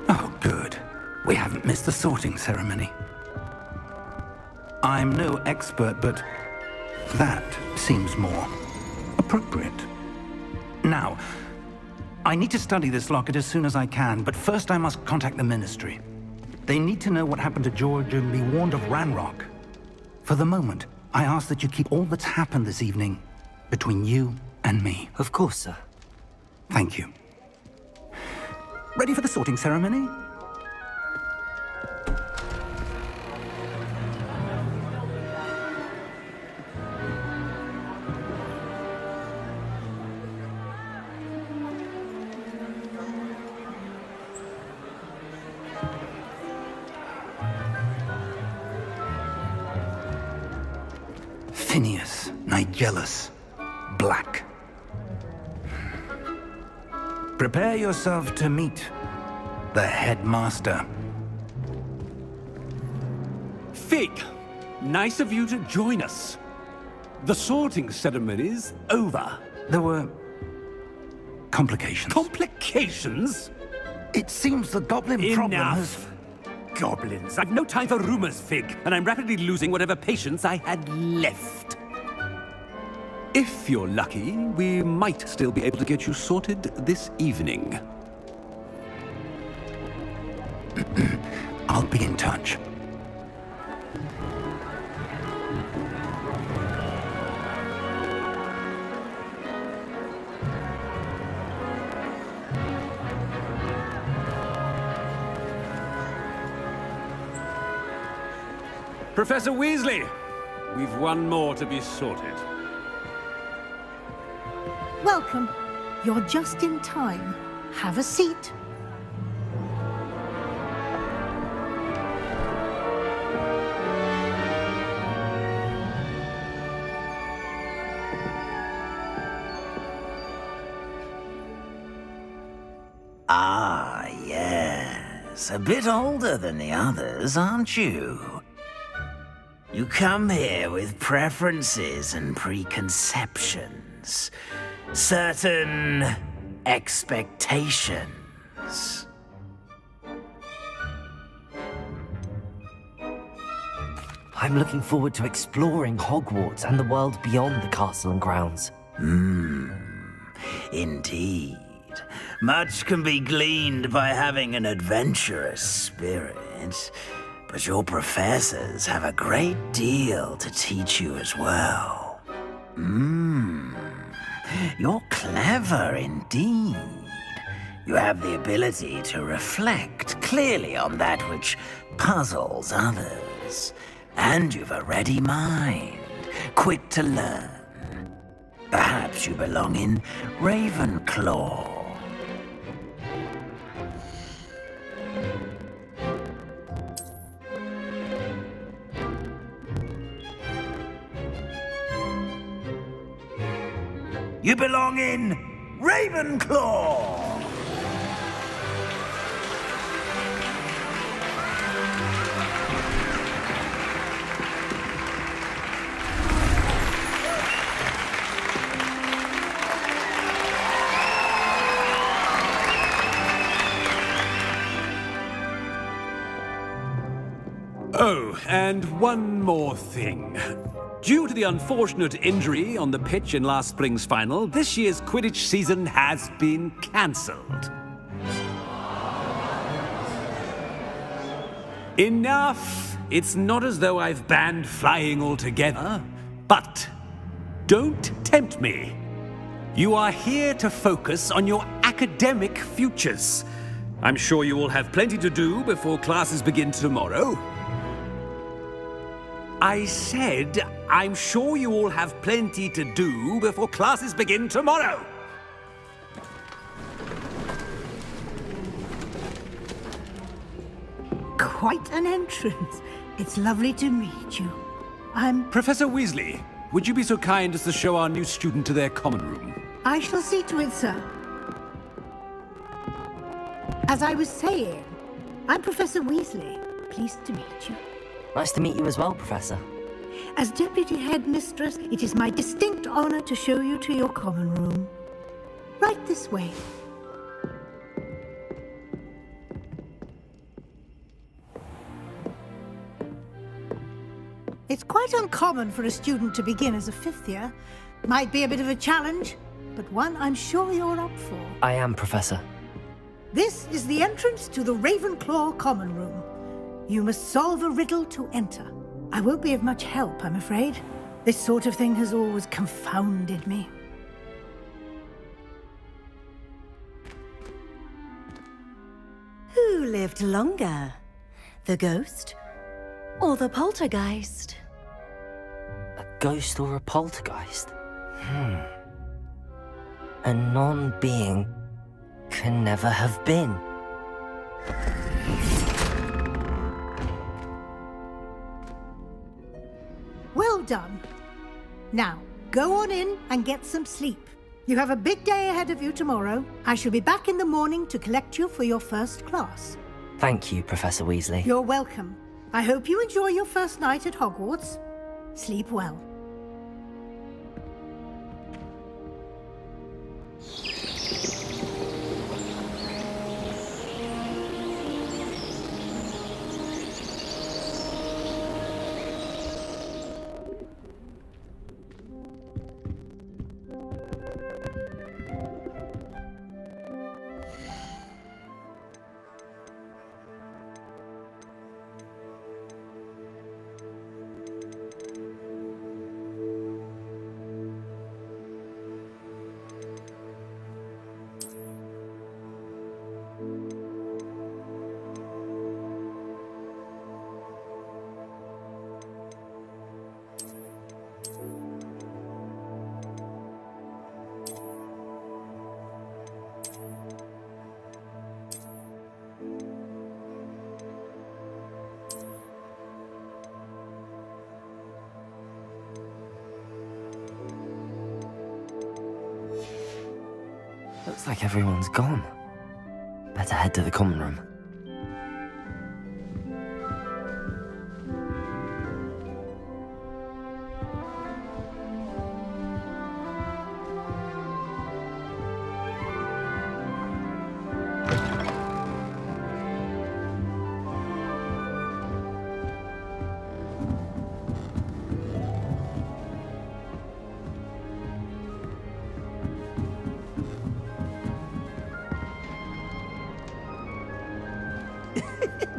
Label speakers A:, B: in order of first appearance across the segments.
A: Oh, good. We haven't missed the sorting ceremony. I'm no expert, but that seems more appropriate. Now, I need to study this locket as soon as I can, but first I must contact the Ministry. They need to know what happened to George and be warned of Ranrock. For the moment, I ask that you keep all that's happened this evening between you and me.
B: Of course, sir.
A: Thank you. Ready for the sorting ceremony? Phineas, Nigellus, Black. Prepare yourself to meet the headmaster.
C: Fig, nice of you to join us. The sorting ceremony's over.
A: There were complications.
C: Complications?
A: It seems the goblin problem has...
C: Enough. Goblins. I've no time for rumors, Fig, and I'm rapidly losing whatever patience I had left. If you're lucky, we might still be able to get you sorted this evening.
A: I'll be in touch.
C: Professor Weasley, we've one more to be sorted.
D: Welcome. You're just in time. Have a seat.
E: Ah, yes. A bit older than the others, aren't you? You come here with preferences and preconceptions. Certain expectations.
B: I'm looking forward to exploring Hogwarts and the world beyond the castle and grounds.
E: Indeed. Much can be gleaned by having an adventurous spirit, but your professors have a great deal to teach you as well. You're clever indeed. You have the ability to reflect clearly on that which puzzles others. And you've a ready mind, quick to learn. Perhaps you belong in Ravenclaw. You belong in Ravenclaw!
C: Oh, and one more thing. Due to the unfortunate injury on the pitch in last spring's final, this year's Quidditch season has been cancelled. Enough! It's not as though I've banned flying altogether, but don't tempt me. You are here to focus on your academic futures. I'm sure you all have plenty to do before classes begin tomorrow. I said, I'm sure you all have plenty to do before classes begin tomorrow.
D: Quite an entrance. It's lovely to meet you. I'm...
C: Professor Weasley, would you be so kind as to show our new student to their common room?
D: I shall see to it, sir. As I was saying, I'm Professor Weasley. Pleased to meet you.
B: Nice to meet you as well, Professor.
D: As Deputy Headmistress, it is my distinct honor to show you to your common room. Right this way. It's quite uncommon for a student to begin as a fifth year. Might be a bit of a challenge, but one I'm sure you're up for.
B: I am, Professor.
D: This is the entrance to the Ravenclaw Common Room. You must solve a riddle to enter. I won't be of much help, I'm afraid. This sort of thing has always confounded me.
F: Who lived longer? The ghost or the poltergeist?
B: A ghost or a poltergeist? A non-being can never have been.
D: Well done. Now, go on in and get some sleep. You have a big day ahead of you tomorrow. I shall be back in the morning to collect you for your first class.
B: Thank you, Professor Weasley.
D: You're welcome. I hope you enjoy your first night at Hogwarts. Sleep well.
B: Looks like everyone's gone. Better head to the common room.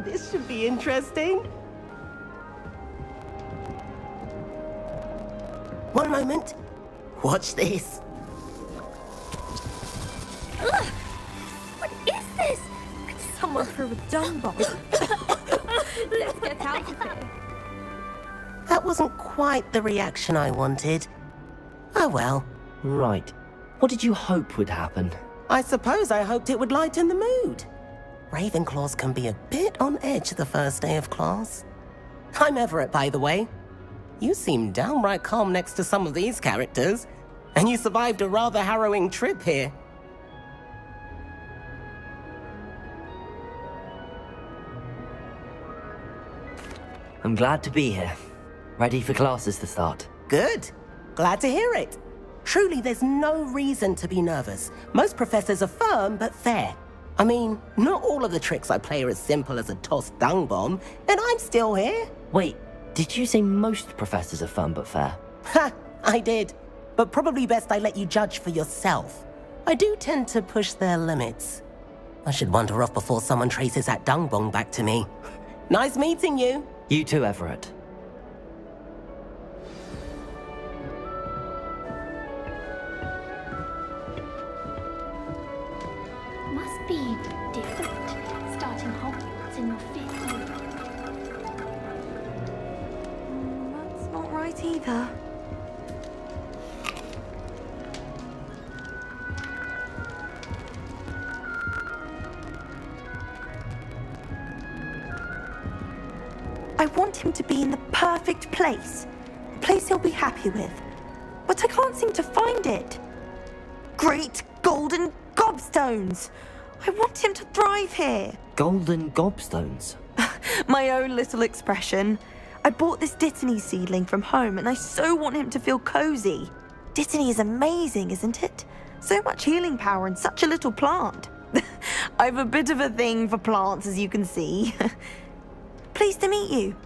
G: This should be interesting. One moment. Watch this.
F: Ugh! What is this? Someone threw a dung bomb. Let's get out of here.
G: That wasn't quite the reaction I wanted. Oh well.
B: Right. What did you hope would happen?
G: I suppose I hoped it would lighten the mood. Ravenclaws can be a bit on edge the first day of class. I'm Everett, by the way. You seem downright calm next to some of these characters, and you survived a rather harrowing trip here.
B: I'm glad to be here. Ready for classes to start.
G: Good. Glad to hear it. Truly, there's no reason to be nervous. Most professors are firm but fair. I mean, not all of the tricks I play are as simple as a tossed dung bomb, and I'm still here.
B: Wait, did you say most professors are fun but fair?
G: Ha! I did. But probably best I let you judge for yourself. I do tend to push their limits. I should wander off before someone traces that dung bomb back to me. Nice meeting you.
B: You too, Everett.
H: Must be different, starting Hogwarts in your 5th year.
F: That's not right either.
I: I want him to be in the perfect place. A place he'll be happy with. But I can't seem to find it. Great golden gobstones! I want him to thrive here.
B: Golden gobstones?
I: My own little expression. I bought this Dittany seedling from home and I so want him to feel cozy. Dittany is amazing, isn't it? So much healing power in such a little plant. I've a bit of a thing for plants, as you can see. Pleased to meet you.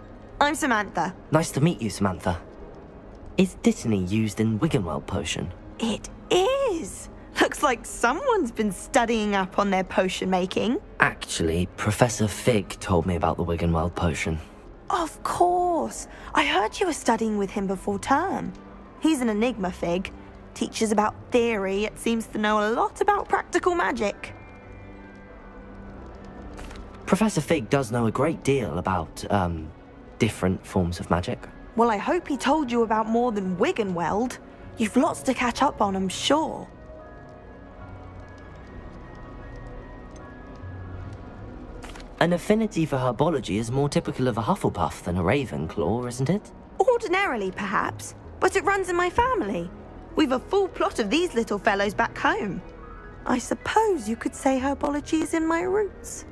I: I'm Samantha.
B: Nice to meet you, Samantha. Is Dittany used in Wiggenweld potion?
I: It is! Looks like someone's been studying up on their potion making.
B: Actually, Professor Fig told me about the Wiggenweld potion.
I: Of course! I heard you were studying with him before term. He's an enigma, Fig. Teaches about theory, yet seems to know a lot about practical magic.
B: Professor Fig does know a great deal about, different forms of magic.
I: Well, I hope he told you about more than Wiggenweld. You've lots to catch up on, I'm sure.
B: An affinity for herbology is more typical of a Hufflepuff than a Ravenclaw, isn't it?
I: Ordinarily, perhaps, but it runs in my family. We've a full plot of these little fellows back home. I suppose you could say herbology is in my roots.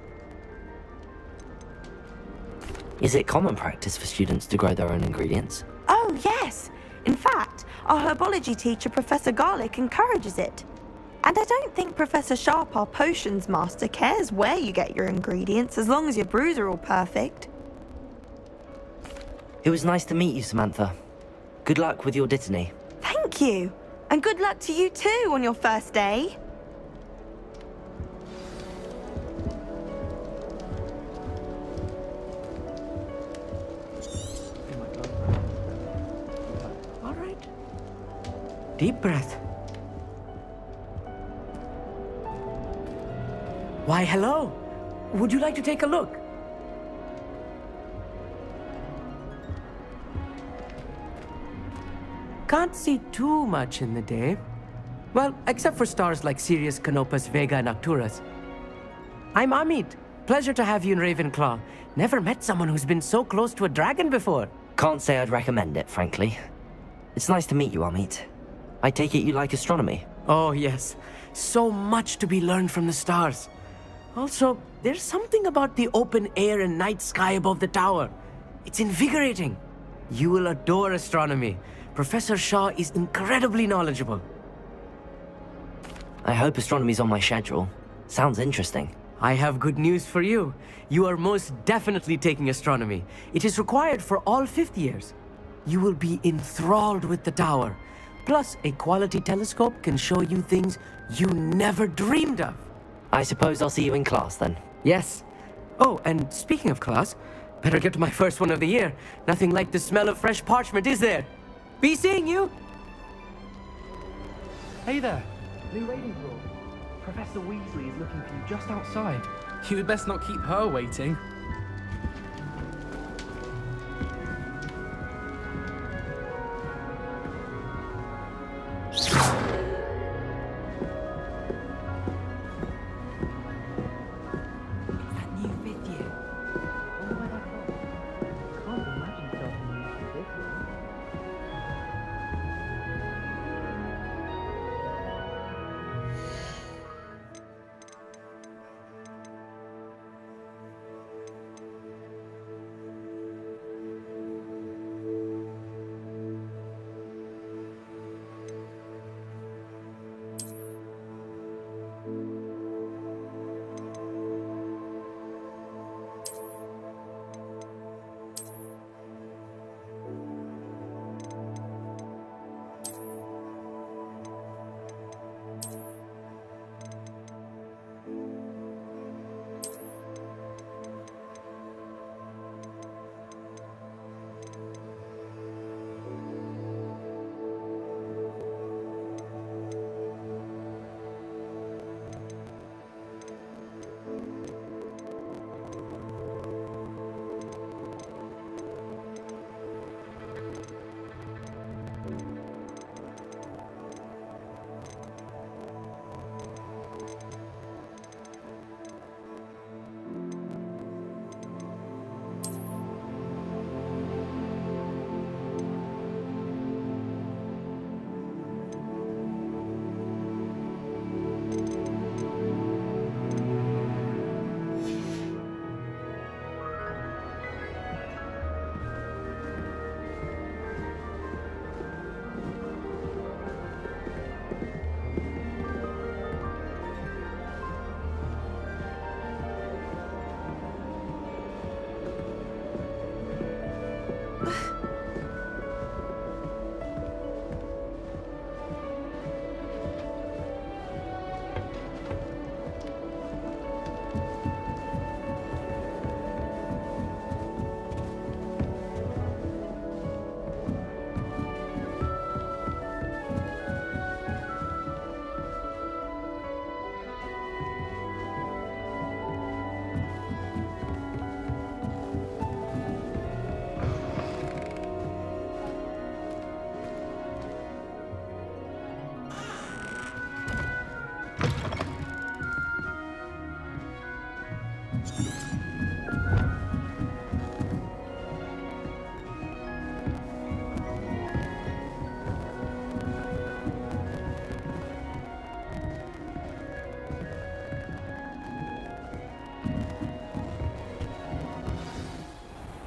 B: Is it common practice for students to grow their own ingredients?
I: Oh, yes. In fact, our herbology teacher, Professor Garlick, encourages it. And I don't think Professor Sharp, our potions master, cares where you get your ingredients as long as your brews are all perfect.
B: It was nice to meet you, Samantha. Good luck with your Dittany.
I: Thank you. And good luck to you too on your first day.
J: All right. Deep breath. Why, hello. Would you like to take a look? Can't see too much in the day. Well, except for stars like Sirius, Canopus, Vega, and Arcturus. I'm Amit. Pleasure to have you in Ravenclaw. Never met someone who's been so close to a dragon before.
B: Can't say I'd recommend it, frankly. It's nice to meet you, Amit. I take it you like astronomy?
J: Oh, yes. So much to be learned from the stars. Also, there's something about the open air and night sky above the tower. It's invigorating. You will adore astronomy. Professor Shaw is incredibly knowledgeable.
B: I hope astronomy's on my schedule. Sounds interesting.
J: I have good news for you. You are most definitely taking astronomy. It is required for all fifth years. You will be enthralled with the tower. Plus, a quality telescope can show you things you never dreamed of.
B: I suppose I'll see you in class then.
J: Yes. Oh, and speaking of class, better get to my first one of the year. Nothing like the smell of fresh parchment, is there? Be seeing you!
K: Hey there, new waiting room. Professor Weasley is looking for you just outside. You'd best not keep her waiting.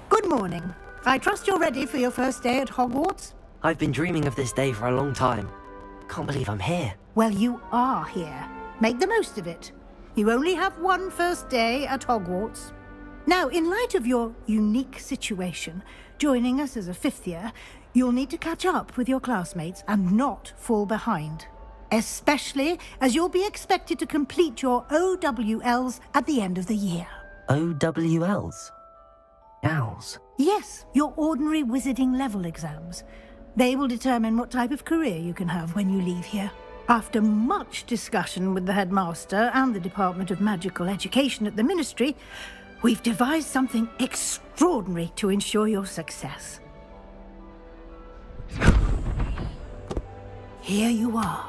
D: Good morning. I trust you're ready for your first day at Hogwarts?
B: I've been dreaming of this day for a long time. Can't believe I'm here.
D: Well, you are here. Make the most of it. You only have one first day at Hogwarts. Now, in light of your unique situation, joining us as a fifth year, you'll need to catch up with your classmates and not fall behind. Especially as you'll be expected to complete your OWLs at the end of the year.
B: OWLs? Owls?
D: Yes, your ordinary wizarding level exams. They will determine what type of career you can have when you leave here. After much discussion with the headmaster and the Department of Magical Education at the Ministry, we've devised something extraordinary to ensure your success. Here you are.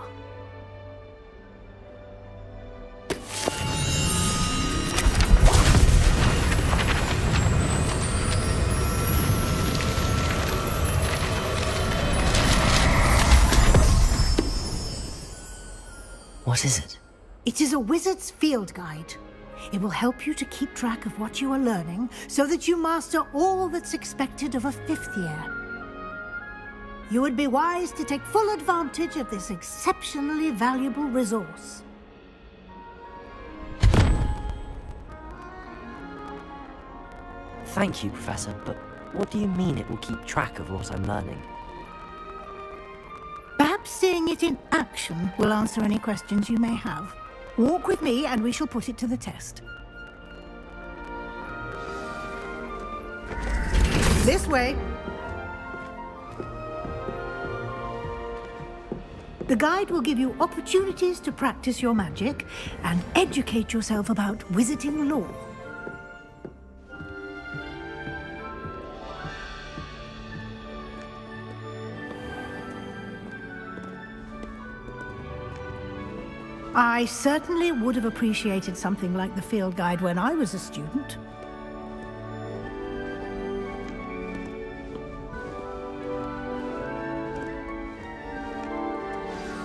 B: What is it?
D: It is a wizard's field guide. It will help you to keep track of what you are learning so that you master all that's expected of a fifth year. You would be wise to take full advantage of this exceptionally valuable resource.
B: Thank you, Professor, but what do you mean it will keep track of what I'm learning?
D: Perhaps seeing it in action will answer any questions you may have. Walk with me and we shall put it to the test. This way. The guide will give you opportunities to practice your magic and educate yourself about wizarding lore. I certainly would have appreciated something like the field guide when I was a student.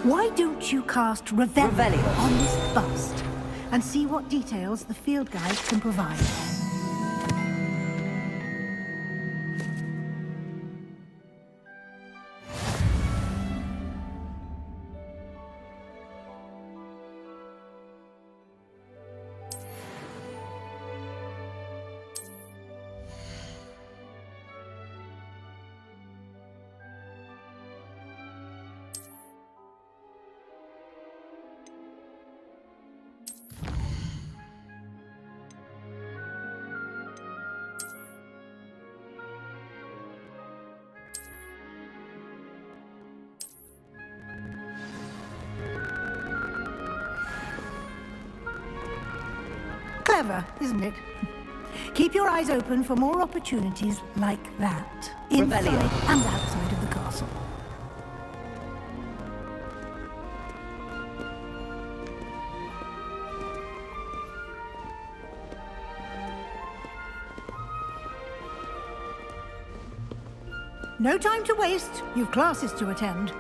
D: Why don't you cast Revelio on this bust and see what details the field guide can provide? Clever, isn't it? Keep your eyes open for more opportunities like that, inside and outside of the castle. No time to waste. You've classes to attend.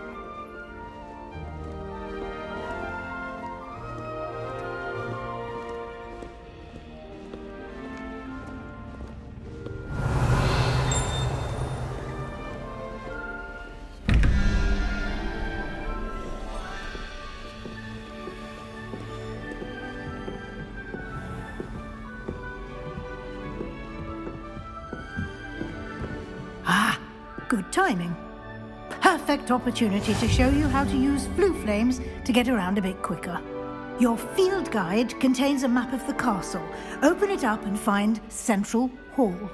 D: Good timing. Perfect opportunity to show you how to use flue flames to get around a bit quicker. Your field guide contains a map of the castle. Open it up and find Central Hall.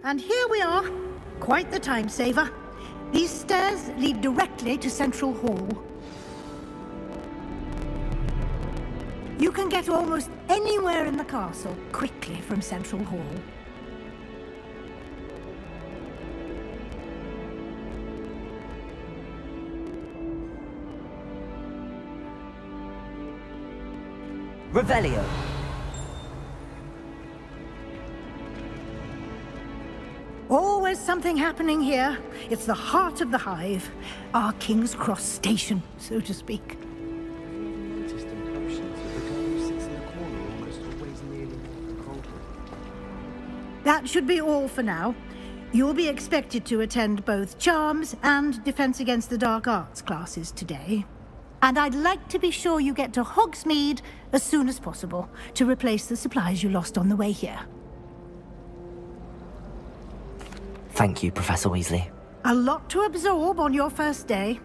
D: And here we are. Quite the time saver. These stairs lead directly to Central Hall. You can get almost anywhere in the castle quickly from Central Hall.
B: Revelio.
D: Always something happening here. It's the heart of the hive. Our King's Cross station, so to speak. That should be all for now. You'll be expected to attend both Charms and Defense Against the Dark Arts classes today. And I'd like to be sure you get to Hogsmeade as soon as possible to replace the supplies you lost on the way here.
B: Thank you, Professor Weasley.
D: A lot to absorb on your first day,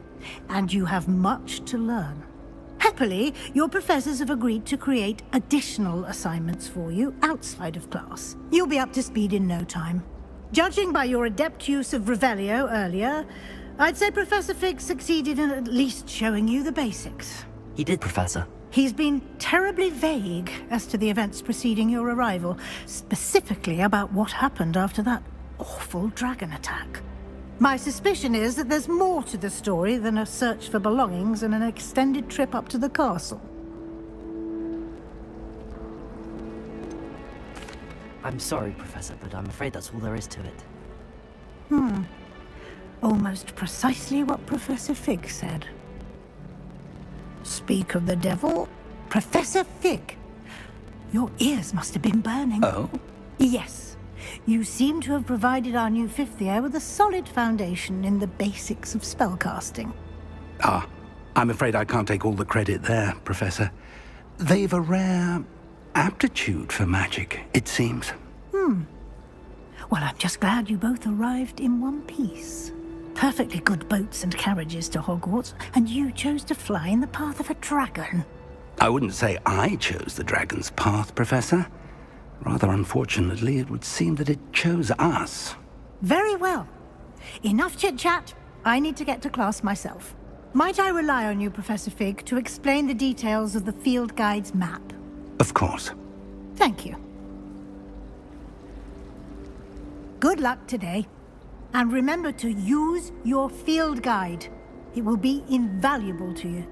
D: and you have much to learn. Happily, your professors have agreed to create additional assignments for you outside of class. You'll be up to speed in no time. Judging by your adept use of Revelio earlier, I'd say Professor Fig succeeded in at least showing you the basics.
B: He did, Professor.
D: He's been terribly vague as to the events preceding your arrival, specifically about what happened after that awful dragon attack. My suspicion is that there's more to the story than a search for belongings and an extended trip up to the castle.
B: I'm sorry, Professor, but I'm afraid that's all there is to it.
D: Almost precisely what Professor Fig said. Speak of the devil, Professor Fig. Your ears must have been burning.
A: Oh?
D: Yes. You seem to have provided our new fifth year with a solid foundation in the basics of spellcasting.
A: Ah, I'm afraid I can't take all the credit there, Professor. They've a rare aptitude for magic, it seems.
D: Well, I'm just glad you both arrived in one piece. Perfectly good boats and carriages to Hogwarts, and you chose to fly in the path of a dragon.
A: I wouldn't say I chose the dragon's path, Professor. Rather unfortunately, it would seem that it chose us.
D: Very well. Enough chit-chat. I need to get to class myself. Might I rely on you, Professor Fig, to explain the details of the field guide's map?
A: Of course.
D: Thank you. Good luck today. And remember to use your field guide. It will be invaluable to you.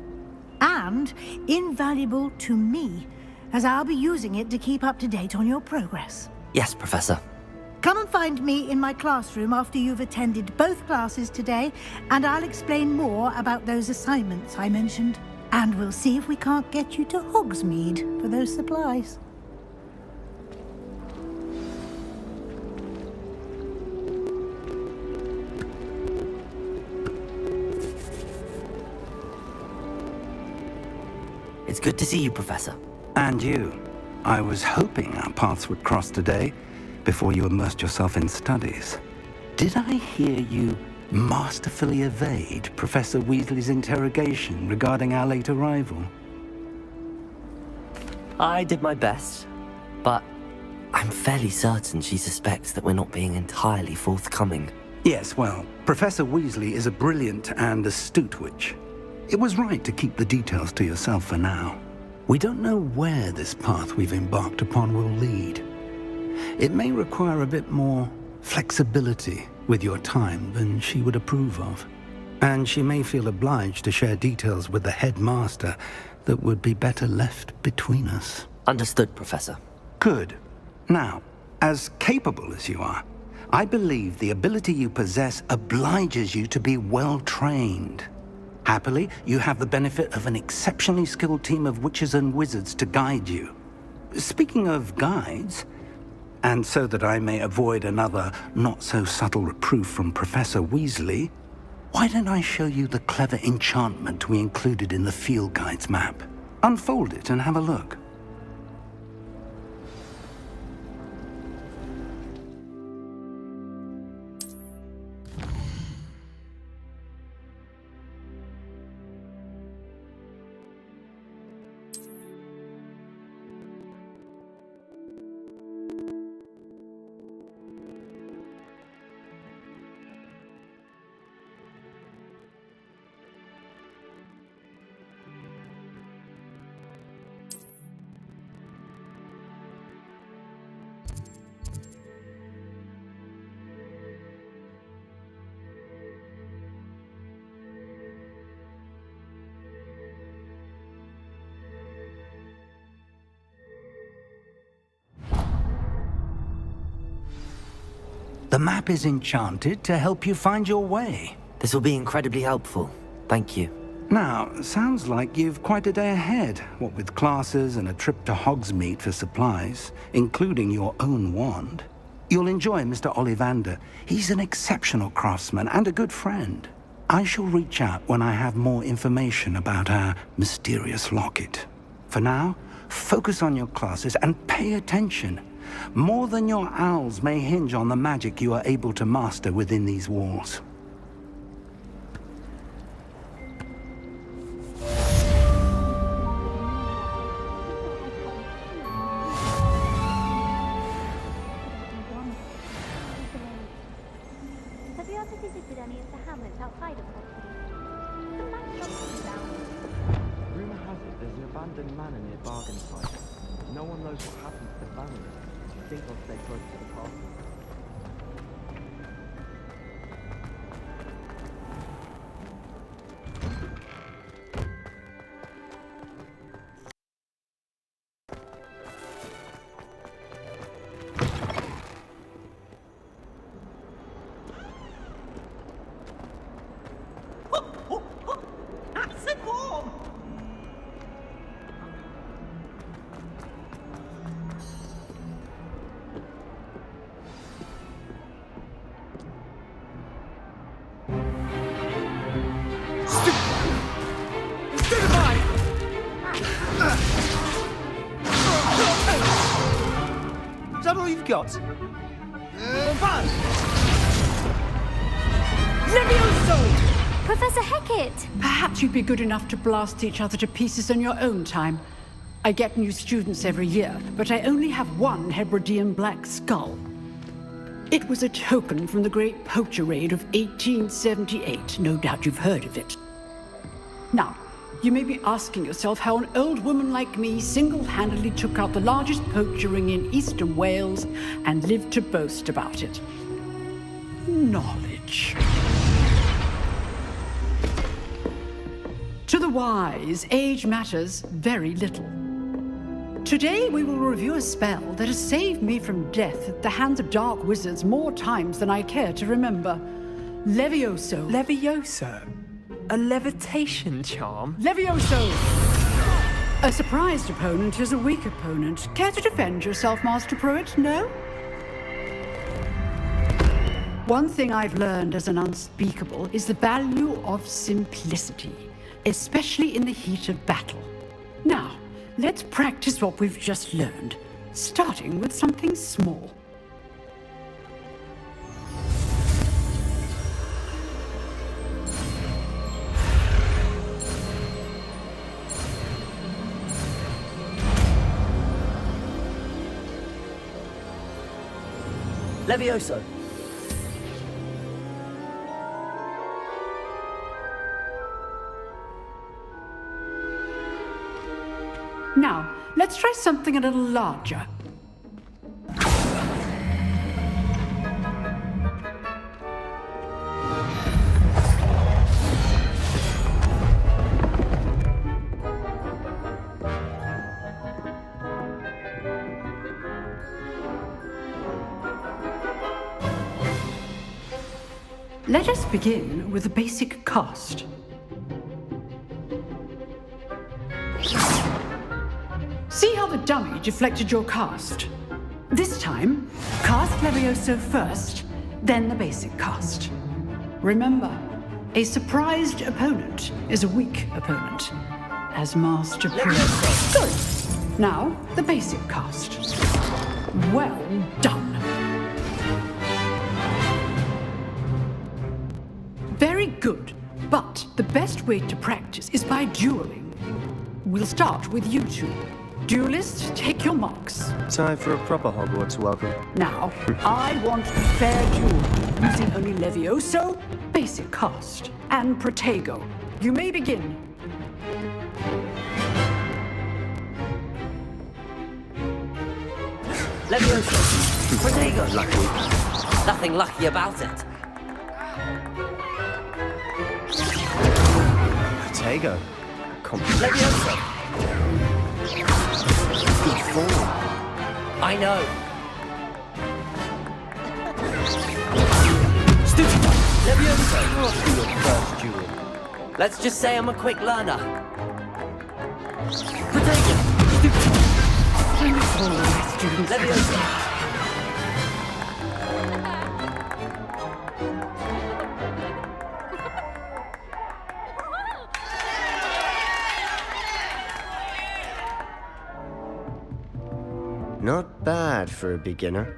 D: And invaluable to me, as I'll be using it to keep up to date on your progress.
B: Yes, Professor.
D: Come and find me in my classroom after you've attended both classes today, and I'll explain more about those assignments I mentioned. And we'll see if we can't get you to Hogsmeade for those supplies.
B: It's good to see you, Professor.
A: And you. I was hoping our paths would cross today, before you immersed yourself in studies. Did I hear you masterfully evade Professor Weasley's interrogation regarding our late arrival?
B: I did my best, but I'm fairly certain she suspects that we're not being entirely forthcoming.
A: Yes, well, Professor Weasley is a brilliant and astute witch. It was right to keep the details to yourself for now. We don't know where this path we've embarked upon will lead. It may require a bit more flexibility with your time than she would approve of. And she may feel obliged to share details with the headmaster that would be better left between us.
B: Understood, Professor.
A: Good. Now, as capable as you are, I believe the ability you possess obliges you to be well trained. Happily, you have the benefit of an exceptionally skilled team of witches and wizards to guide you. Speaking of guides, and so that I may avoid another not-so-subtle reproof from Professor Weasley, why don't I show you the clever enchantment we included in the field guide's map? Unfold it and have a look. The map is enchanted to help you find your way.
B: This will be incredibly helpful. Thank you.
A: Now, sounds like you've quite a day ahead, what with classes and a trip to Hogsmeade for supplies, including your own wand. You'll enjoy Mr. Ollivander. He's an exceptional craftsman and a good friend. I shall reach out when I have more information about our mysterious locket. For now, focus on your classes and pay attention. More than your owls may hinge on the magic you are able to master within these walls.
H: Have you ever visited any of the hamlets outside of Hogwarts? The map shops down.
K: Rumour has it there's an abandoned manor near Barganside. No one knows what happened to the family. I think I'll stay close to the castle.
J: Is that all you've got?
H: Professor Hecat!
L: Perhaps you'd be good enough to blast each other to pieces in your own time. I get new students every year, but I only have one Hebridean black skull. It was a token from the Great Poacher Raid of 1878. No doubt you've heard of it. Now, you may be asking yourself how an old woman like me single-handedly took out the largest poacher ring in eastern Wales and lived to boast about it. Knowledge. To the wise, age matters very little. Today we will review a spell that has saved me from death at the hands of dark wizards more times than I care to remember. Levioso.
J: Levioso? A levitation charm?
L: Levioso! A surprised opponent is a weak opponent. Care to defend yourself, Master Pruitt? No? One thing I've learned as an unspeakable is the value of simplicity, especially in the heat of battle. Now, let's practice what we've just learned, starting with something small.
B: Levioso.
L: Now, let's try something a little larger. Let us begin with the basic cast. See how the dummy deflected your cast? This time, cast Levioso first, then the basic cast. Remember, a surprised opponent is a weak opponent, as Master Pruitt. Good. Now, the basic cast. Well done. Very good, but the best way to practice is by dueling. We'll start with you two. Duelists, take your marks.
M: Time for a proper Hogwarts welcome.
L: Now, I want a fair duel, using only Levioso, basic cast, and Protego. You may begin.
B: Levioso. Protego. Lucky. Nothing lucky about it.
M: Protego.
B: Levioso.
M: Good form.
B: I know. Levioso! Your first duel. Let's just say I'm a quick learner. Protego! Levioso!
M: Not bad for a beginner.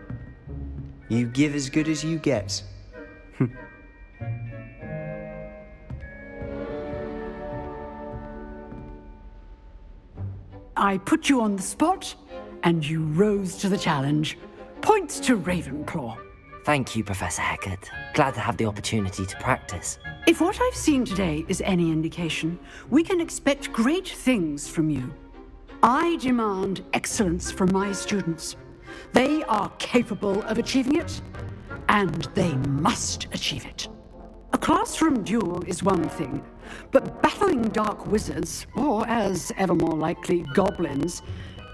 M: You give as good as you get.
L: I put you on the spot, and you rose to the challenge. Points to Ravenclaw.
B: Thank you, Professor Hecat. Glad to have the opportunity to practice.
L: If what I've seen today is any indication, we can expect great things from you. I demand excellence from my students. They are capable of achieving it, and they must achieve it. A classroom duel is one thing, but battling dark wizards, or as ever more likely, goblins,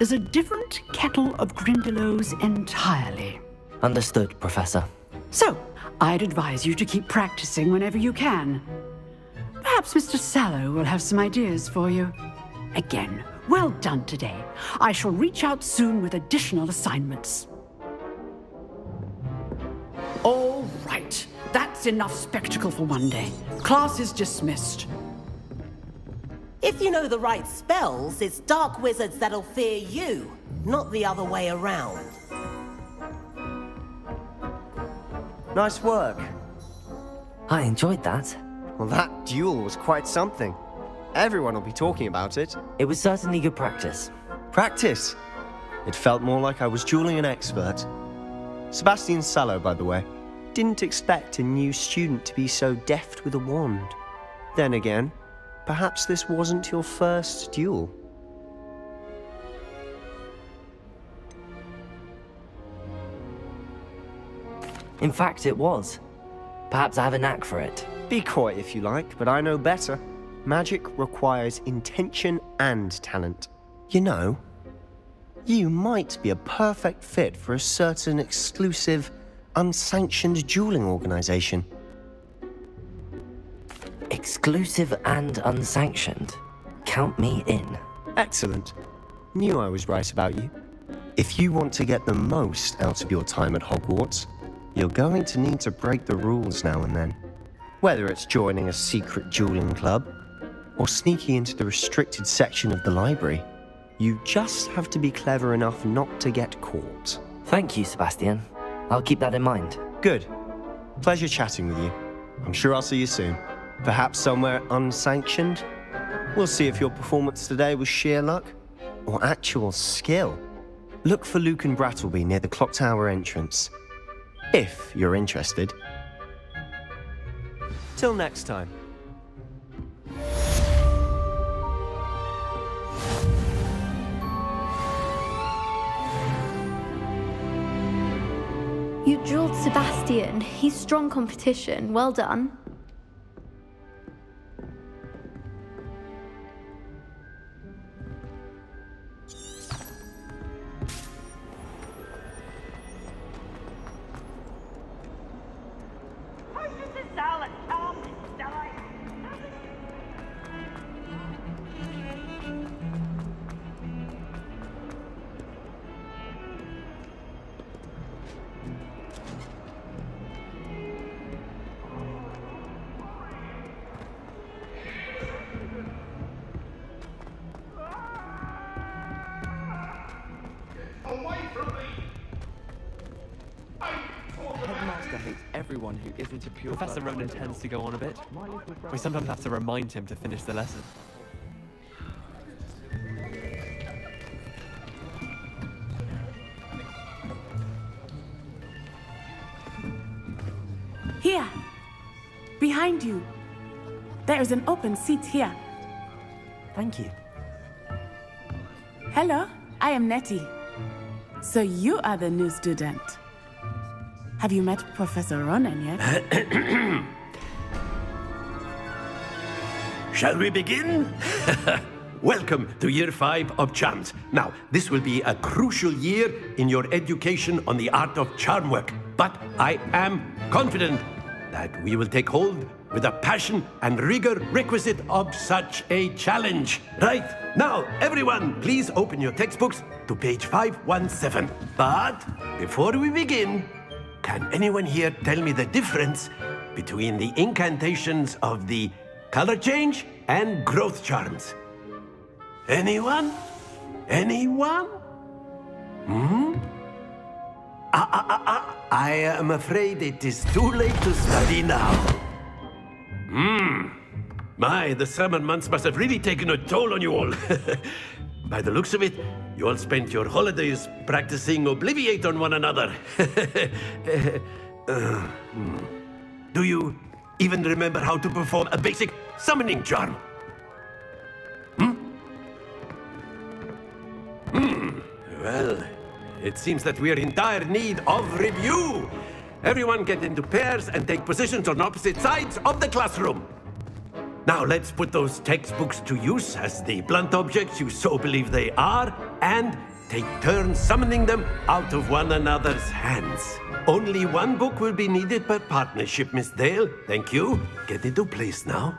L: is a different kettle of Grindylows entirely.
B: Understood, Professor.
L: So, I'd advise you to keep practicing whenever you can. Perhaps Mr. Sallow will have some ideas for you. Again, well done today. I shall reach out soon with additional assignments. All right. That's enough spectacle for one day. Class is dismissed.
G: If you know the right spells, it's dark wizards that'll fear you, not the other way around.
M: Nice work.
B: I enjoyed that.
M: Well, that duel was quite something. Everyone will be talking about it.
B: It was certainly good practice.
M: Practice? It felt more like I was dueling an expert. Sebastian Sallow, by the way. Didn't expect a new student to be so deft with a wand. Then again, perhaps this wasn't your first duel.
B: In fact, it was. Perhaps I have a knack for it.
M: Be coy if you like, but I know better. Magic requires intention and talent. You know, you might be a perfect fit for a certain exclusive, unsanctioned dueling organization.
B: Exclusive and unsanctioned? Count me in.
M: Excellent. Knew I was right about you. If you want to get the most out of your time at Hogwarts, you're going to need to break the rules now and then. Whether it's joining a secret dueling club, or sneaking into the restricted section of the library, you just have to be clever enough not to get caught.
B: Thank you, Sebastian. I'll keep that in mind.
M: Good. Pleasure chatting with you. I'm sure I'll see you soon. Perhaps somewhere unsanctioned? We'll see if your performance today was sheer luck or actual skill. Look for Luke and Brattleby near the clock tower entrance, if you're interested. Till next time.
H: You drilled Sebastian. He's strong competition. Well done.
K: Everyone who isn't a pure
N: Professor Ronan tends to go on a bit. We sometimes have to remind him to finish the lesson.
O: Here! Behind you! There is an open seat here.
B: Thank you.
O: Hello, I am Nettie. So you are the new student. Have you met Professor Ronan yet?
P: Shall we begin? Welcome to Year 5 of Charms. Now, this will be a crucial year in your education on the art of charm work, but I am confident that we will take hold with the passion and rigor requisite of such a challenge. Right, now, everyone, please open your textbooks to page 517. But before we begin, can anyone here tell me the difference between the incantations of the color change and growth charms? Anyone? Anyone? I am afraid it is too late to study now. My, the summer months must have really taken a toll on you all. By the looks of it, you all spent your holidays practicing Obliviate on one another. Do you even remember how to perform a basic summoning charm? Well, it seems that we are in dire need of review. Everyone get into pairs and take positions on opposite sides of the classroom. Now let's put those textbooks to use as the blunt objects you so believe they are, and take turns summoning them out of one another's hands. Only one book will be needed per partnership, Miss Dale. Thank you. Get into place now.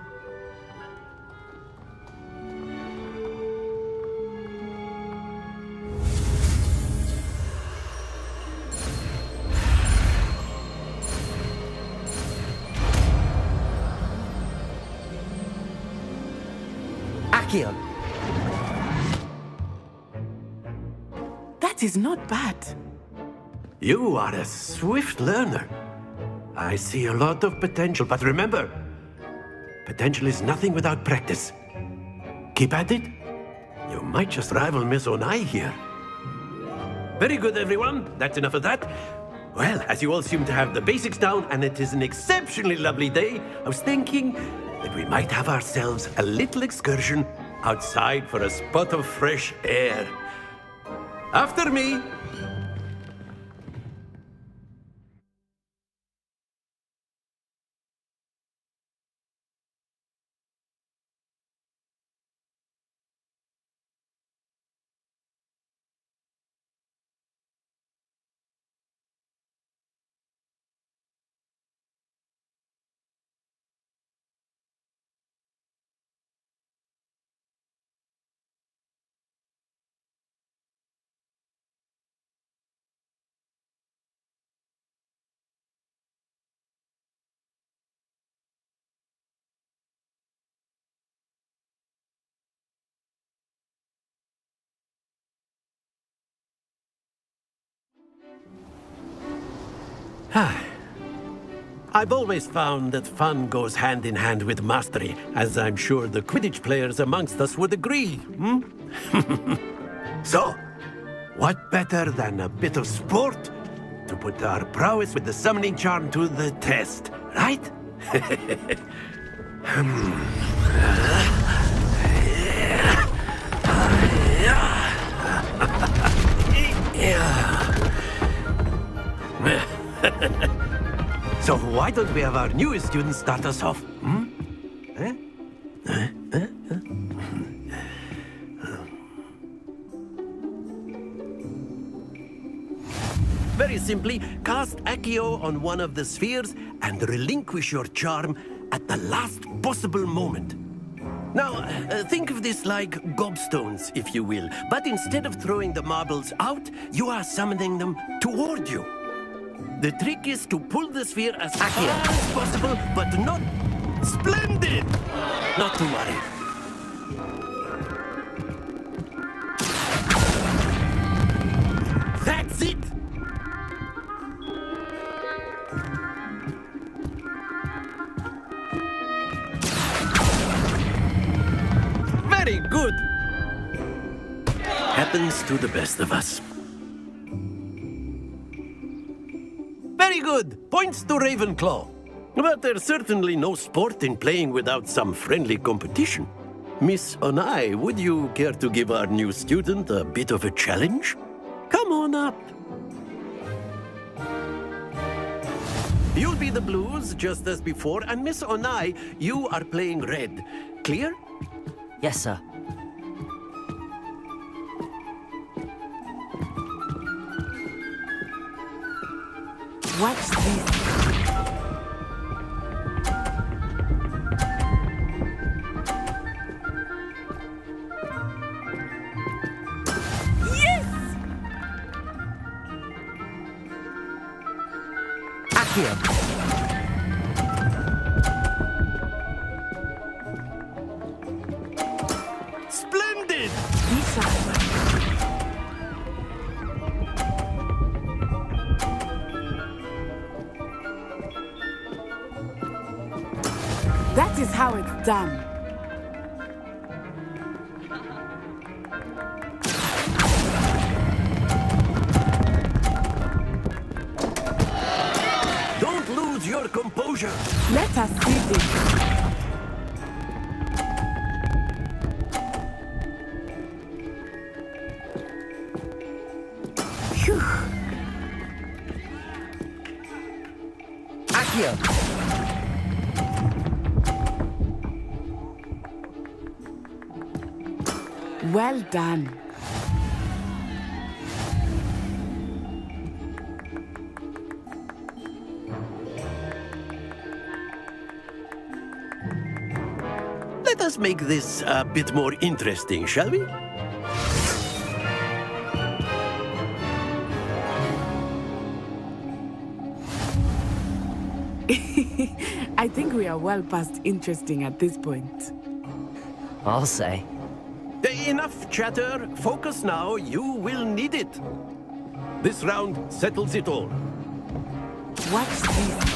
G: Accio.
O: That is not bad.
P: You are a swift learner. I see a lot of potential, but remember, potential is nothing without practice. Keep at it. You might just rival Miss Onai here. Very good, everyone. That's enough of that. Well, as you all seem to have the basics down, and it is an exceptionally lovely day, I was thinking that we might have ourselves a little excursion outside for a spot of fresh air. After me. I've always found that fun goes hand in hand with mastery, as I'm sure the Quidditch players amongst us would agree. So, what better than a bit of sport to put our prowess with the summoning charm to the test, right? So why don't we have our newest student start us off? Very simply, cast Accio on one of the spheres and relinquish your charm at the last possible moment. Now, think of this like gobstones, if you will. But instead of throwing the marbles out, you are summoning them toward you. The trick is to pull the sphere as far as possible, but not... Splendid! Not to worry. That's it! Very good! Happens to the best of us. Very good! Points to Ravenclaw. But there's certainly no sport in playing without some friendly competition. Miss Onai, would you care to give our new student a bit of a challenge? Come on up. You'll be the blues, just as before, and Miss Onai, you are playing red. Clear?
B: Yes, sir.
O: Watch this.
G: Accio.
P: Splendid!
O: That is how it's done.
P: Don't lose your composure.
O: Let us see this. Phew.
G: Accio.
O: Well done.
P: Let us make this a bit more interesting, shall we?
O: I think we are well past interesting at this point.
B: I'll say.
P: Enough chatter. Focus now. You will need it. This round settles it all.
O: Watch this.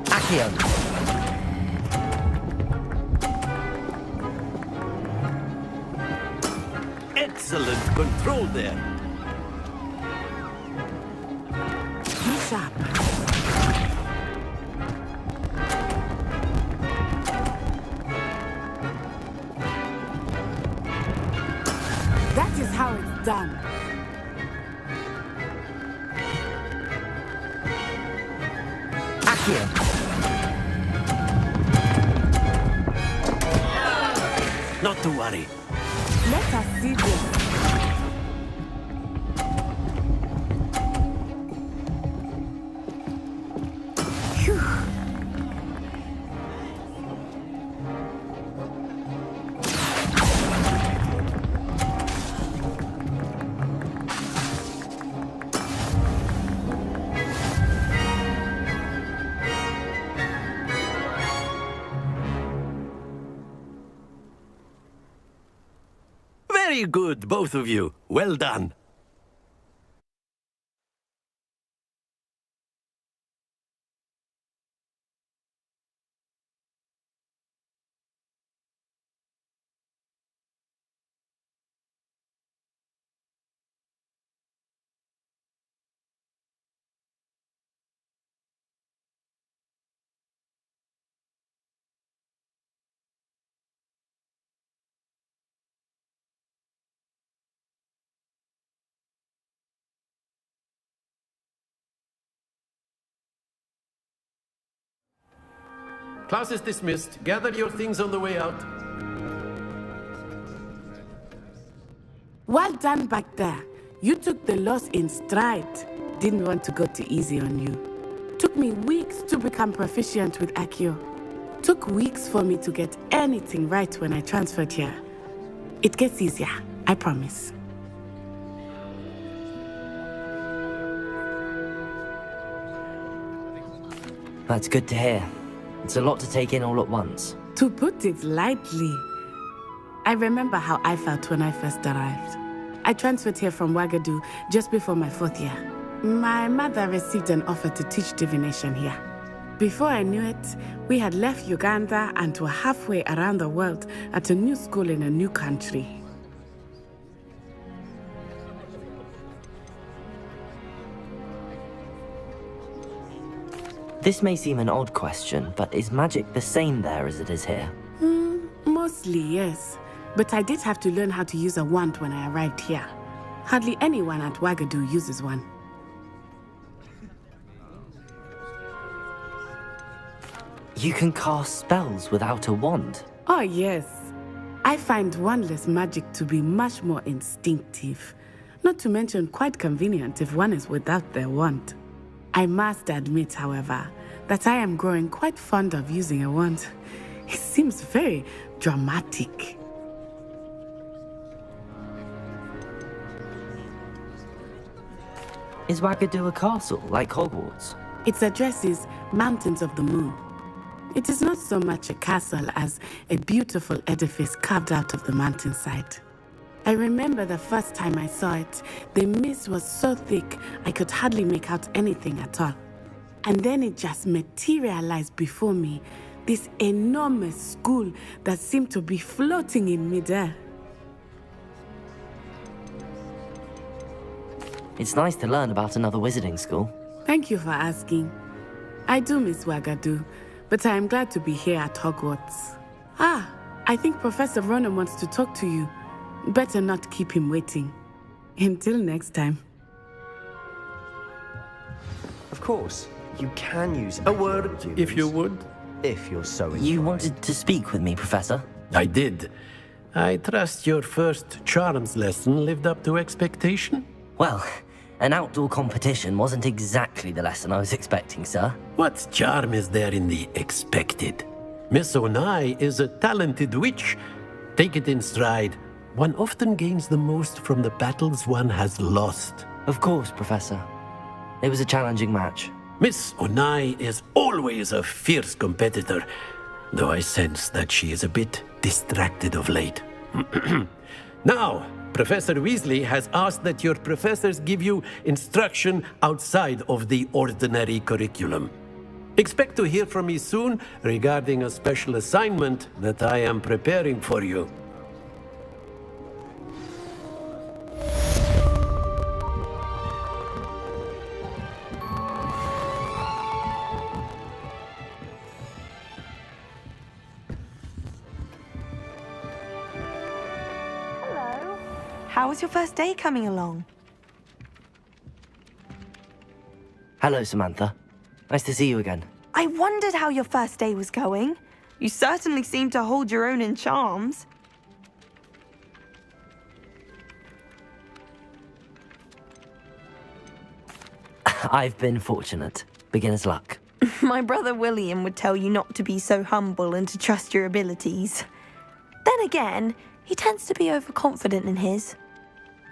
G: Accio.
P: Excellent control there.
O: Be sharp. That is how it's done.
G: Accio.
P: Not to worry.
O: Let us see this. Phew.
P: Very good, both of you. Well done. Class is dismissed. Gather your things on the way out.
O: Well done back there. You took the loss in stride. Didn't want to go too easy on you. Took me weeks to become proficient with Accio. Took weeks for me to get anything right when I transferred here. It gets easier, I promise.
B: That's good to hear. It's a lot to take in all at once.
O: To put it lightly, I remember how I felt when I first arrived. I transferred here from Ouagadougou just before my 4th year. My mother received an offer to teach divination here. Before I knew it, we had left Uganda and were halfway around the world at a new school in a new country.
B: This may seem an odd question, but is magic the same there as it is here?
O: Mostly, yes. But I did have to learn how to use a wand when I arrived here. Hardly anyone at Ouagadougou uses one.
B: You can cast spells without a wand?
O: Oh, yes. I find wandless magic to be much more instinctive. Not to mention quite convenient if one is without their wand. I must admit, however, that I am growing quite fond of using a wand. It seems very dramatic.
B: Is Wagadu a castle, like Hogwarts?
O: Its address is Mountains of the Moon. It is not so much a castle as a beautiful edifice carved out of the mountainside. I remember the first time I saw it, the mist was so thick I could hardly make out anything at all. And then it just materialized before me, this enormous school that seemed to be floating in midair.
B: It's nice to learn about another wizarding school.
O: Thank you for asking. I do miss Wagadu, but I am glad to be here at Hogwarts. Ah, I think Professor Ronan wants to talk to you. Better not keep him waiting. Until next time.
M: Of course, you can use a word
P: if you would.
M: If you're so inclined.
B: You wanted to speak with me, Professor?
P: I did. I trust your first charms lesson lived up to expectation?
B: Well, an outdoor competition wasn't exactly the lesson I was expecting, sir.
P: What charm is there in the expected? Miss Onai is a talented witch. Take it in stride. One often gains the most from the battles one has lost.
B: Of course, Professor. It was a challenging match.
P: Miss Onai is always a fierce competitor, though I sense that she is a bit distracted of late. Now, Professor Weasley has asked that your professors give you instruction outside of the ordinary curriculum. Expect to hear from me soon regarding a special assignment that I am preparing for you.
I: How was your first day coming along?
B: Hello, Samantha. Nice to see you again.
I: I wondered how your first day was going. You certainly seem to hold your own in charms.
B: I've been fortunate. Beginner's luck.
I: My brother William would tell you not to be so humble and to trust your abilities. Then again, he tends to be overconfident in his.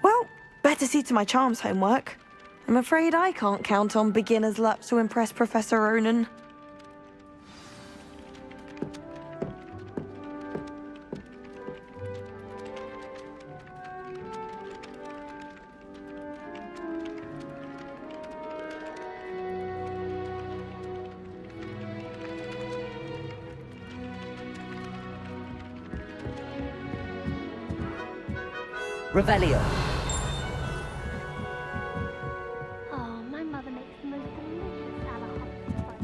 I: Well, better see to my charms homework. I'm afraid I can't count on beginner's luck to impress Professor Ronan.
B: Revelio.
H: Oh, my mother makes the most delicious Hogwarts fudge.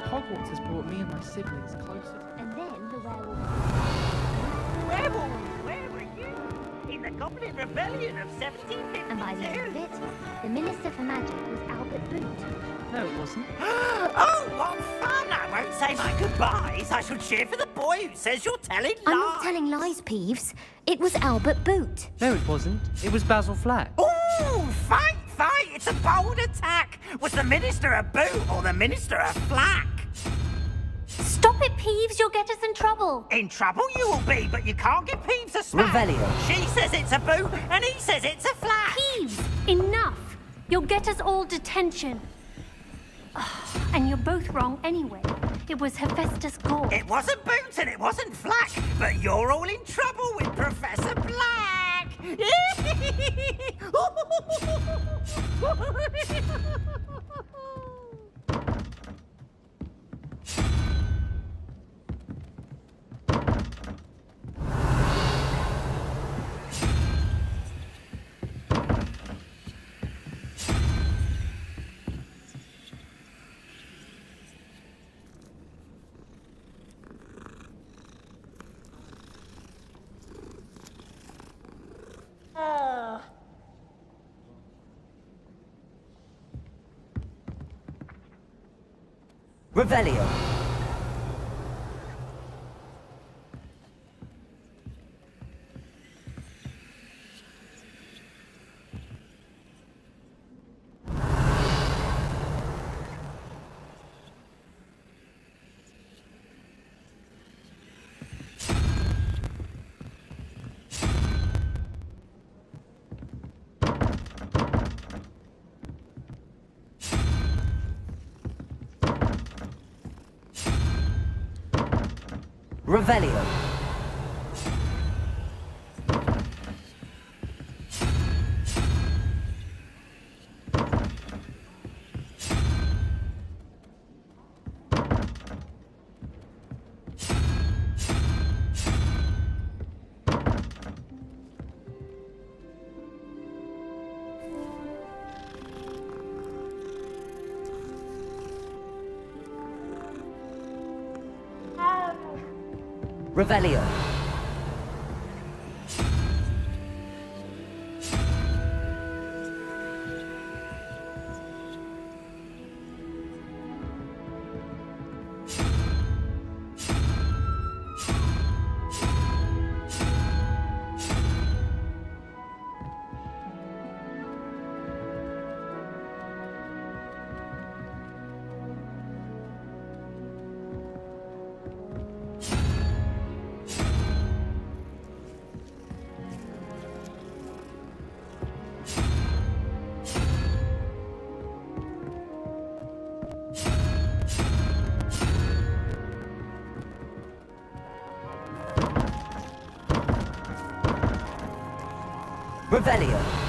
K: Hogwarts has brought me and my siblings closer.
H: And then the werewolf.
Q: Werewolf, where were you? In the Goblin Rebellion of 1752.
H: And by the end of it, the Minister for Magic was Albert Boot.
K: No, it wasn't.
Q: Oh, what fun! I won't say my goodbyes. I shall cheer for the boy who says you're telling lies.
H: I'm not telling lies, Peeves. It was Albert Boot.
K: No, it wasn't. It was Basil Flack.
Q: Ooh, fight! It's a bold attack. Was the Minister a boot or the Minister a flack?
H: Stop it, Peeves. You'll get us in trouble.
Q: In trouble you will be, but you can't give Peeves a smack.
B: Revelio.
Q: She says it's a boot, and he says it's a flack.
H: Peeves, enough. You'll get us all detention. Oh, and you're both wrong anyway. It was Hephaestus Gore.
Q: It wasn't boot and it wasn't flack, but you're all in trouble with Professor Black.
B: Revelio. Revelio. Revelio. Revelio.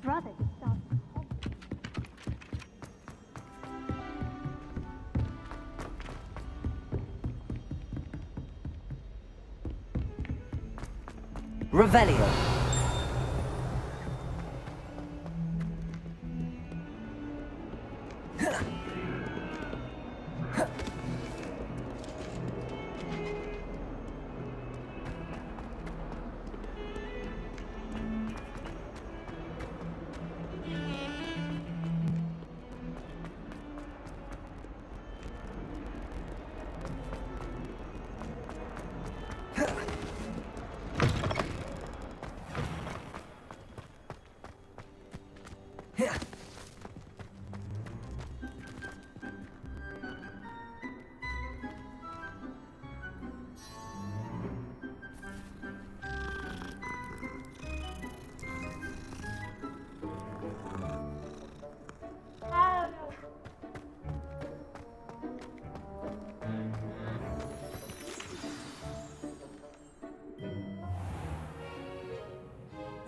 H: brother to start.
B: Revelio.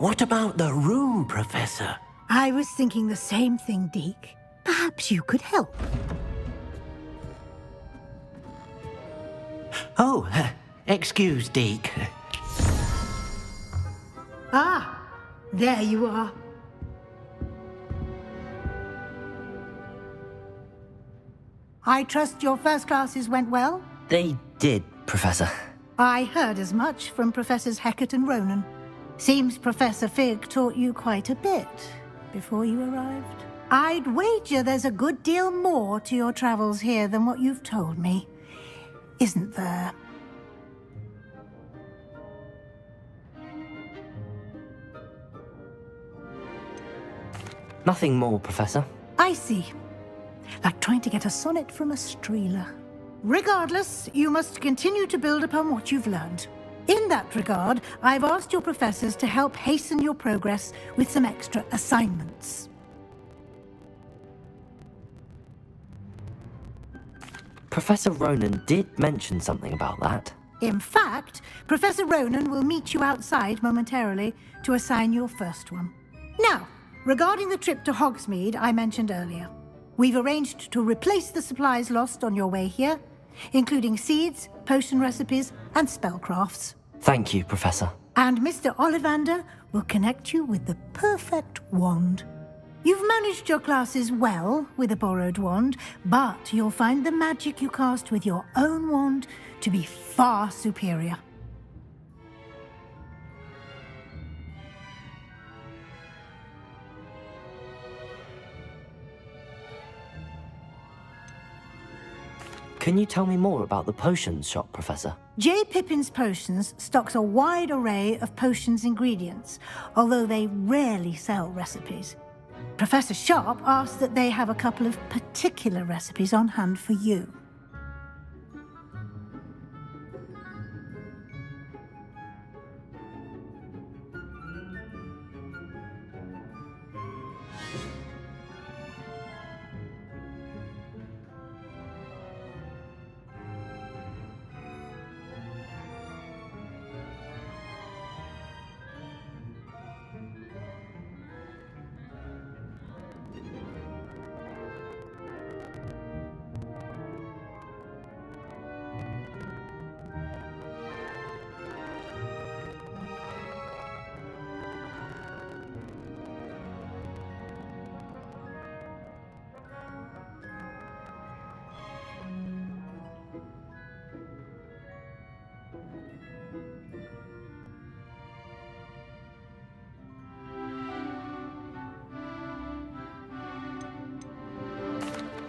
E: What about the room, Professor?
D: I was thinking the same thing, Deke. Perhaps you could help.
E: Oh, excuse, Deke.
D: Ah, there you are. I trust your first classes went well?
B: They did, Professor.
D: I heard as much from Professors Hecat and Ronan. Seems Professor Fig taught you quite a bit before you arrived. I'd wager there's a good deal more to your travels here than what you've told me, isn't there?
B: Nothing more, Professor.
D: I see. Like trying to get a sonnet from a streeler. Regardless, you must continue to build upon what you've learned. In that regard, I've asked your professors to help hasten your progress with some extra assignments.
B: Professor Ronan did mention something about that.
D: In fact, Professor Ronan will meet you outside momentarily to assign your first one. Now, regarding the trip to Hogsmeade I mentioned earlier, we've arranged to replace the supplies lost on your way here, including seeds, potion recipes, and spellcrafts.
B: Thank you, Professor.
D: And Mr. Ollivander will connect you with the perfect wand. You've managed your classes well with a borrowed wand, but you'll find the magic you cast with your own wand to be far superior.
B: Can you tell me more about the potions shop, Professor?
D: J. Pippin's Potions stocks a wide array of potions ingredients, although they rarely sell recipes. Professor Sharp asked that they have a couple of particular recipes on hand for you.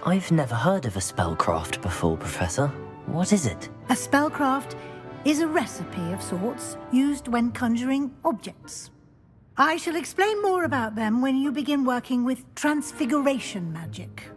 B: I've never heard of a spellcraft before, Professor. What is it?
D: A spellcraft is a recipe of sorts used when conjuring objects. I shall explain more about them when you begin working with transfiguration magic.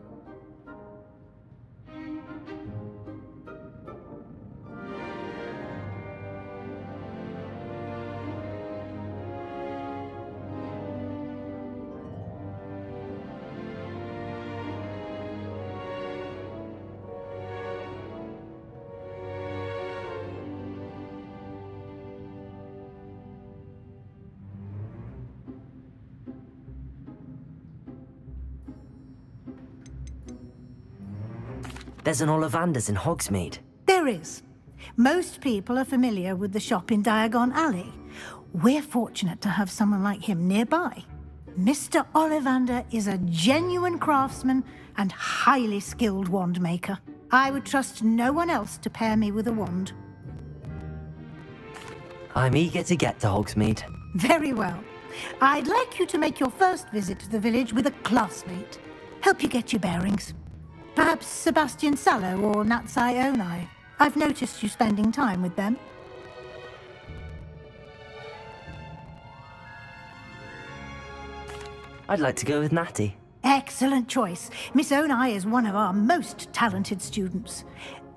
B: There's an Ollivander's in Hogsmeade.
D: There is. Most people are familiar with the shop in Diagon Alley. We're fortunate to have someone like him nearby. Mr. Ollivander is a genuine craftsman and highly skilled wand maker. I would trust no one else to pair me with a wand.
B: I'm eager to get to Hogsmeade.
D: Very well. I'd like you to make your first visit to the village with a classmate. Help you get your bearings. Perhaps Sebastian Sallow or Natsai Onai. I've noticed you spending time with them.
B: I'd like to go with Natty.
D: Excellent choice. Miss Onai is one of our most talented students.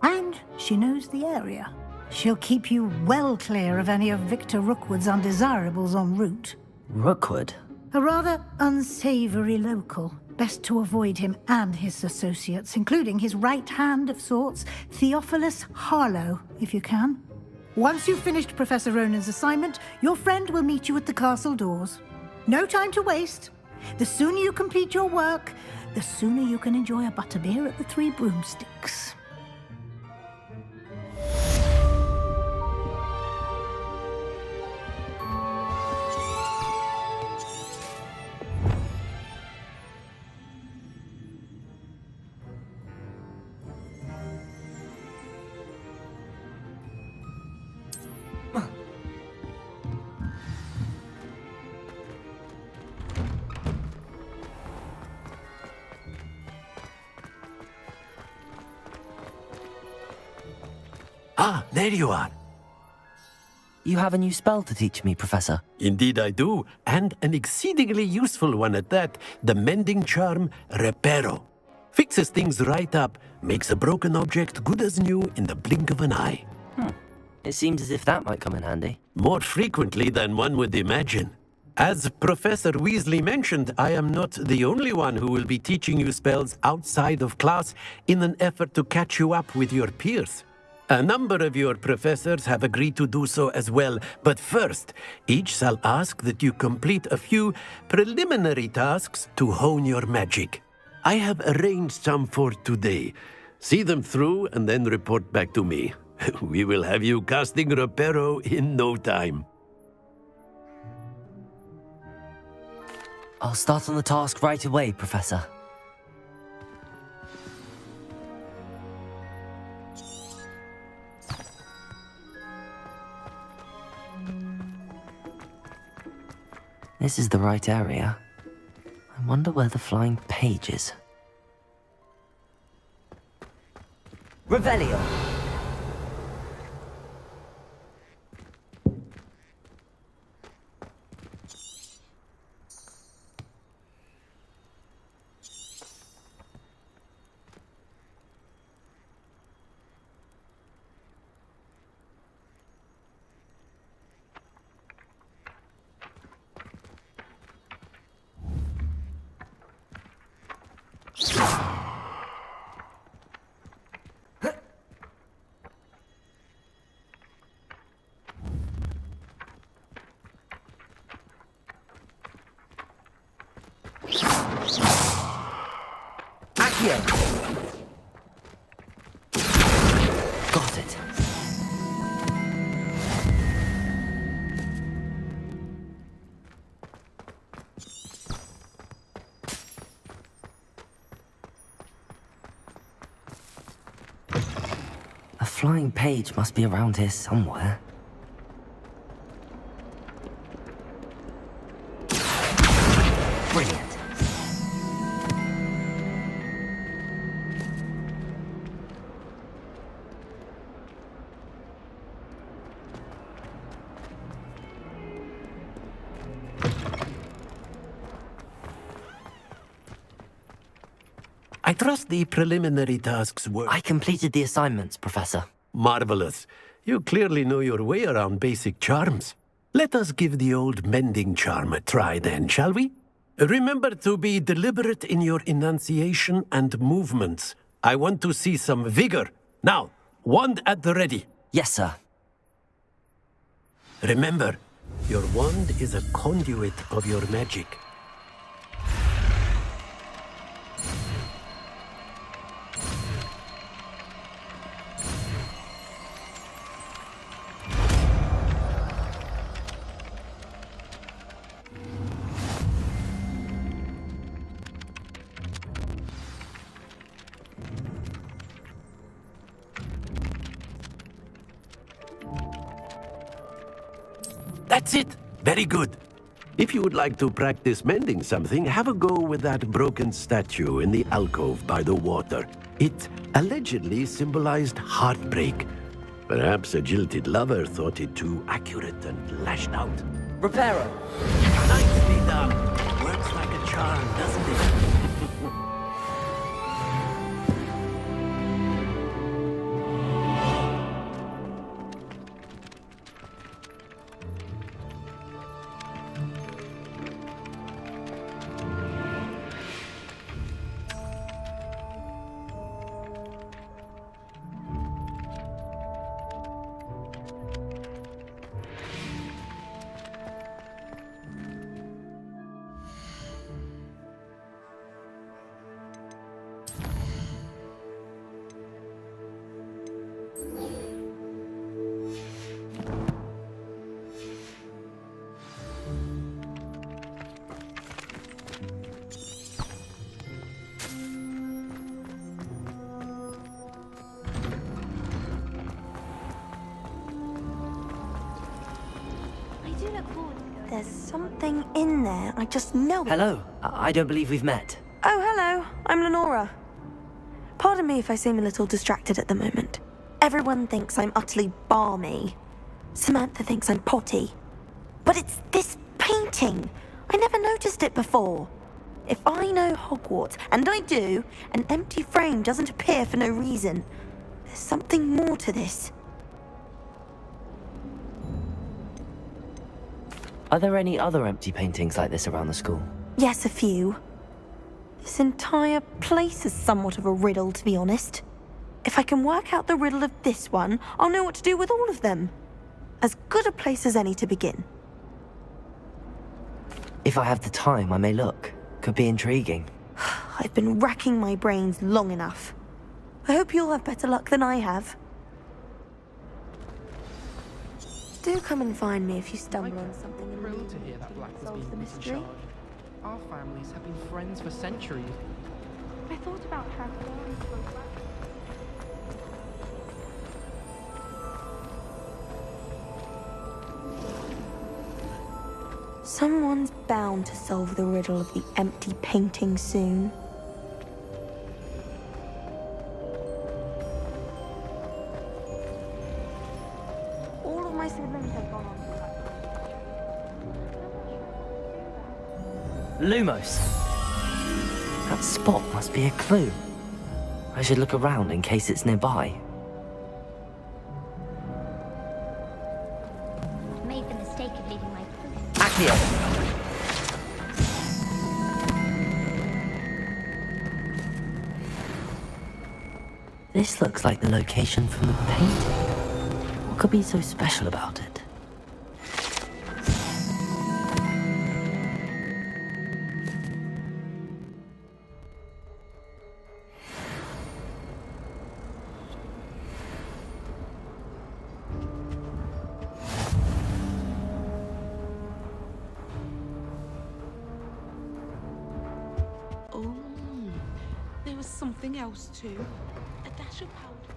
D: And she knows the area. She'll keep you well clear of any of Victor Rookwood's undesirables en route.
B: Rookwood?
D: A rather unsavory local. Best to avoid him and his associates, including his right hand of sorts, Theophilus Harlow, if you can. Once you've finished Professor Ronan's assignment, your friend will meet you at the castle doors. No time to waste. The sooner you complete your work, the sooner you can enjoy a butterbeer at the Three Broomsticks.
P: Ah, there you are.
B: You have a new spell to teach me, Professor.
P: Indeed I do, and an exceedingly useful one at that. The mending charm, Reparo. Fixes things right up, makes a broken object good as new in the blink of an eye.
B: It seems as if that might come in handy.
P: More frequently than one would imagine. As Professor Weasley mentioned, I am not the only one who will be teaching you spells outside of class in an effort to catch you up with your peers. A number of your professors have agreed to do so as well, but first, each shall ask that you complete a few preliminary tasks to hone your magic. I have arranged some for today. See them through and then report back to me. We will have you casting Reparo in no time.
B: I'll start on the task right away, Professor. This is the right area. I wonder where the flying page is. Revelio! Got it. A flying page must be around here somewhere. Brilliant.
P: I trust the preliminary tasks were...
B: I completed the assignments, Professor.
P: Marvelous. You clearly know your way around basic charms. Let us give the old mending charm a try then, shall we? Remember to be deliberate in your enunciation and movements. I want to see some vigor. Now, wand at the ready.
B: Yes, sir.
P: Remember, your wand is a conduit of your magic. That's it. Very good. If you would like to practice mending something, have a go with that broken statue in the alcove by the water. It allegedly symbolized heartbreak. Perhaps a jilted lover thought it too accurate and lashed out.
B: Reparo!
P: Nicely done. Works like a charm, doesn't it?
I: There's something in there. I just know it.
B: Hello. I don't believe we've met.
I: Oh, hello. I'm Lenora. Pardon me if I seem a little distracted at the moment. Everyone thinks I'm utterly balmy. Samantha thinks I'm potty. But it's this painting. I never noticed it before. If I know Hogwarts, and I do, an empty frame doesn't appear for no reason. There's something more to this.
B: Are there any other empty paintings like this around the school?
I: Yes, a few. This entire place is somewhat of a riddle, to be honest. If I can work out the riddle of this one, I'll know what to do with all of them. As good a place as any to begin.
B: If I have the time, I may look. Could be intriguing.
I: I've been racking my brains long enough. I hope you'll have better luck than I have. Do come and find me if you stumble on something and
K: Thrilled to hear that Black has been put in charge. Our families have been friends for centuries.
F: I thought about her falling from black.
I: Someone's bound to solve the riddle of the empty painting soon. All of my siblings have gone on to
B: Lumos! That spot must be a clue. I should look around in case it's nearby.
F: Made the mistake of leaving my proof.
B: Accio! This looks like the location from the painting. What could be so special about it?
R: Oh, there was something else too. A dash of powder.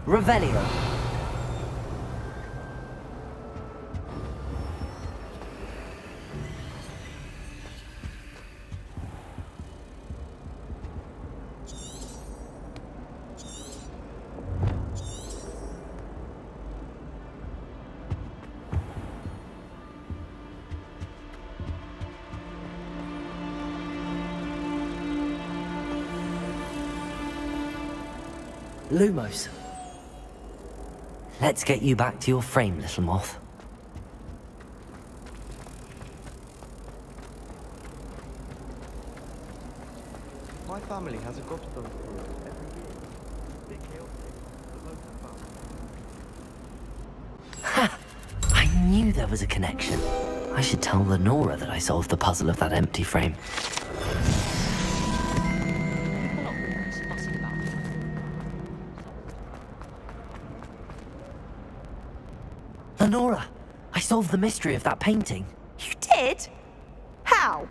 B: Revelio. Lumos. Let's get you back to your frame, little moth.
K: My family has a gobstone for us every year. Big chaotic, but local fun.
B: Ha! I knew there was a connection. I should tell Lenora that I solved the puzzle of that empty frame. Lenora, I solved the mystery of that painting.
I: You did? How?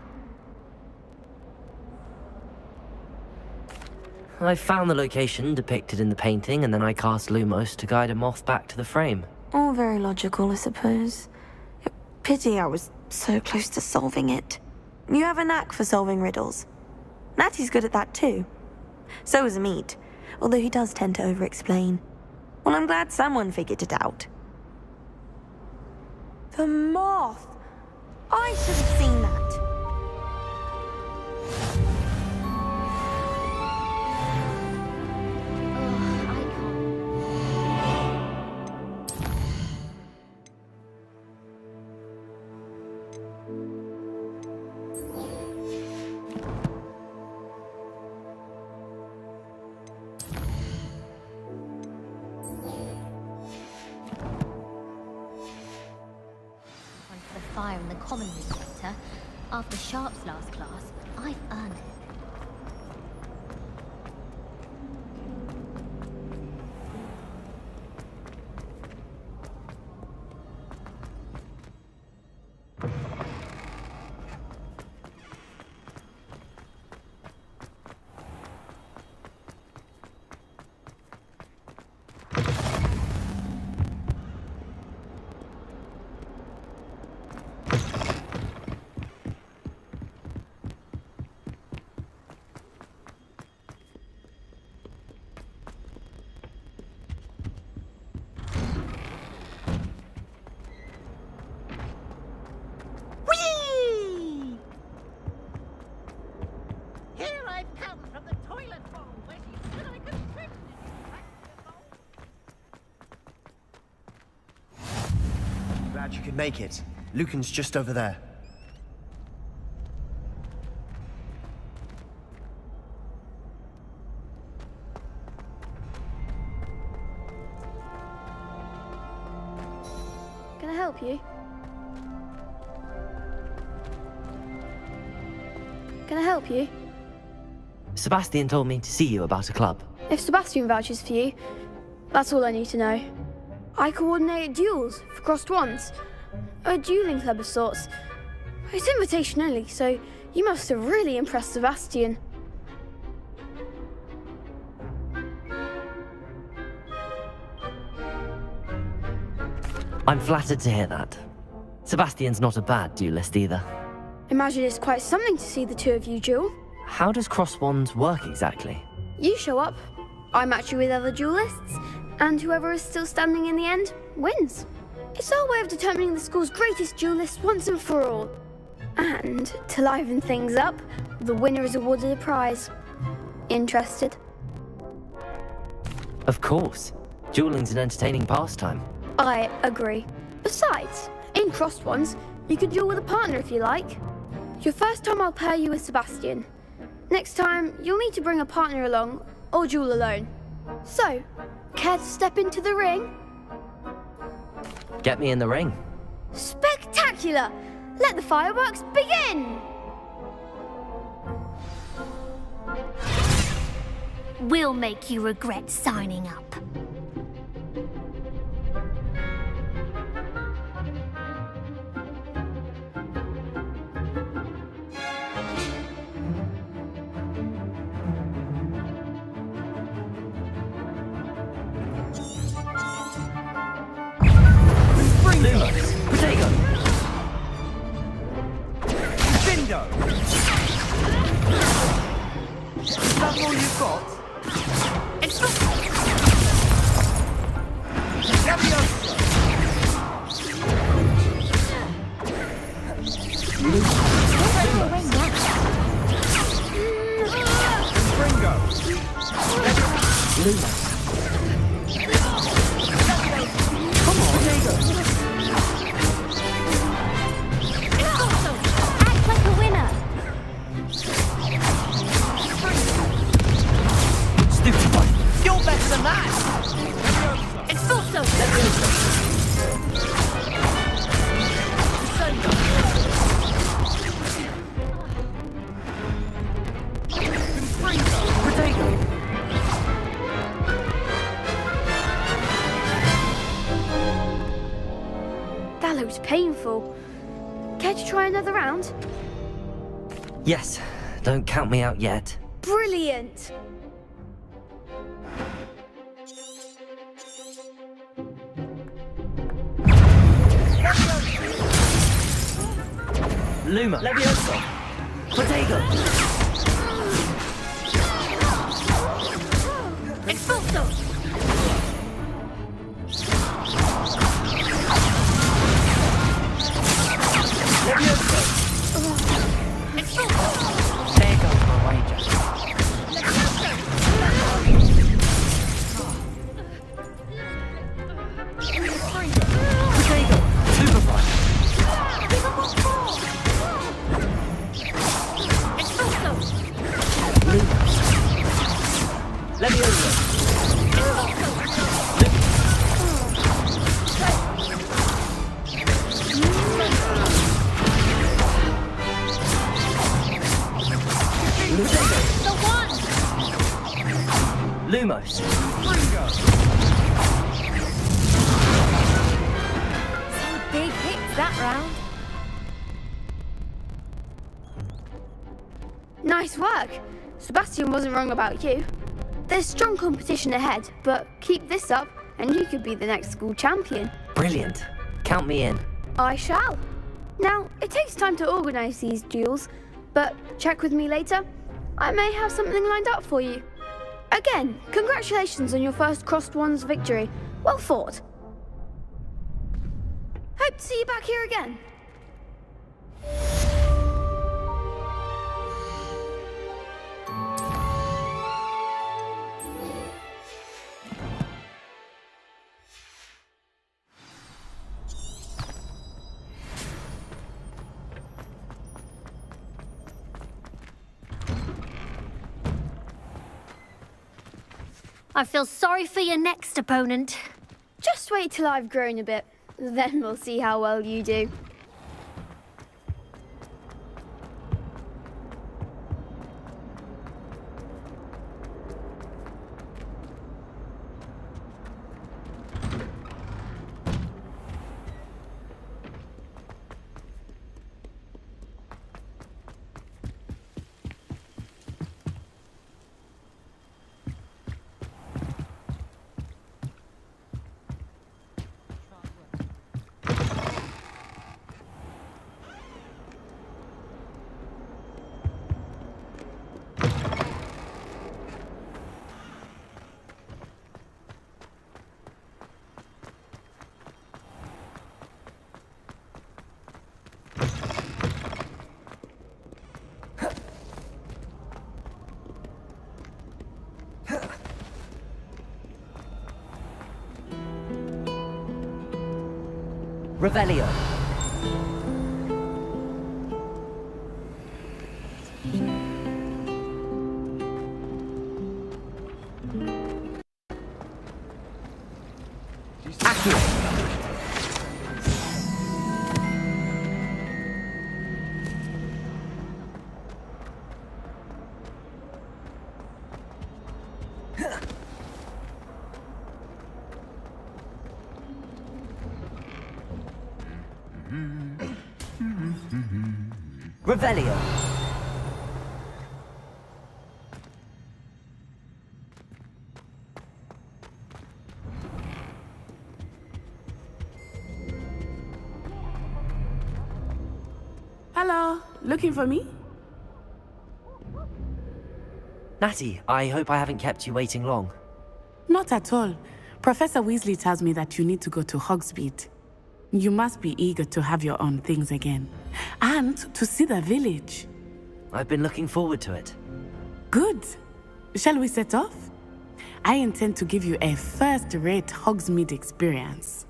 B: I found the location depicted in the painting, and then I cast Lumos to guide a moth back to the frame.
I: All very logical, I suppose. Pity I was so close to solving it. You have a knack for solving riddles. Natty's good at that too. So is Amit, although he does tend to over-explain. Well, I'm glad someone figured it out. The moth! I should have seen that.
F: Fire in the common room later. After Sharp's last class, I've earned it.
M: Glad you could make it. Lucan's just over there.
F: Can I help you? Can I help you?
B: Sebastian told me to see you about a club.
F: If Sebastian vouches for you, that's all I need to know. I coordinate duels for crossed ones. A dueling club of sorts. It's invitation only, so you must have really impressed Sebastian.
B: I'm flattered to hear that. Sebastian's not a bad duelist either.
F: Imagine it's quite something to see the two of you duel.
B: How does cross wands work exactly?
F: You show up, I match you with other duelists, and whoever is still standing in the end wins. It's our way of determining the school's greatest duelist once and for all. And to liven things up, the winner is awarded a prize. Interested?
B: Of course. Dueling's an entertaining pastime.
F: I agree. Besides, in crossed ones, you can duel with a partner if you like. Your first time I'll pair you with Sebastian. Next time, you'll need to bring a partner along, or duel alone. So, care to step into the ring?
B: Get me in the ring.
F: Spectacular! Let the fireworks begin! We'll make you regret signing up.
B: Potato!
Q: Bingo! Is that all you've got?
F: Act like a winner!
B: Stupid one!
Q: You're better than that!
F: Expulso! That looks painful. Care to try another round?
B: Yes, don't count me out yet.
F: Brilliant!
B: Luma. Levioso. Protego.
H: Expulso.
B: Levioso.
H: Expulso.
B: There goes my wager. Protego. Superfly.
H: Expulso.
B: Levioso.
H: The one.
B: Lumos.
F: Some big hits that round. Nice work. Sebastian wasn't wrong about you. There's strong competition ahead, but keep this up and you could be the next school champion.
B: Brilliant. Count me in.
F: I shall. Now, it takes time to organise these duels, but check with me later. I may have something lined up for you. Again, congratulations on your first Crossed Ones victory. Well fought. Hope to see you back here again.
H: I feel sorry for your next opponent.
F: Just wait till I've grown a bit. Then we'll see how well you do.
B: Revelio. Revelio.
O: Hello, looking for me?
B: Natty, I hope I haven't kept you waiting long.
O: Not at all. Professor Weasley tells me that you need to go to Hogsmeade. You must be eager to have your own things again. And to see the village.
B: I've been looking forward to it.
O: Good. Shall we set off? I intend to give you a first-rate Hogsmeade experience.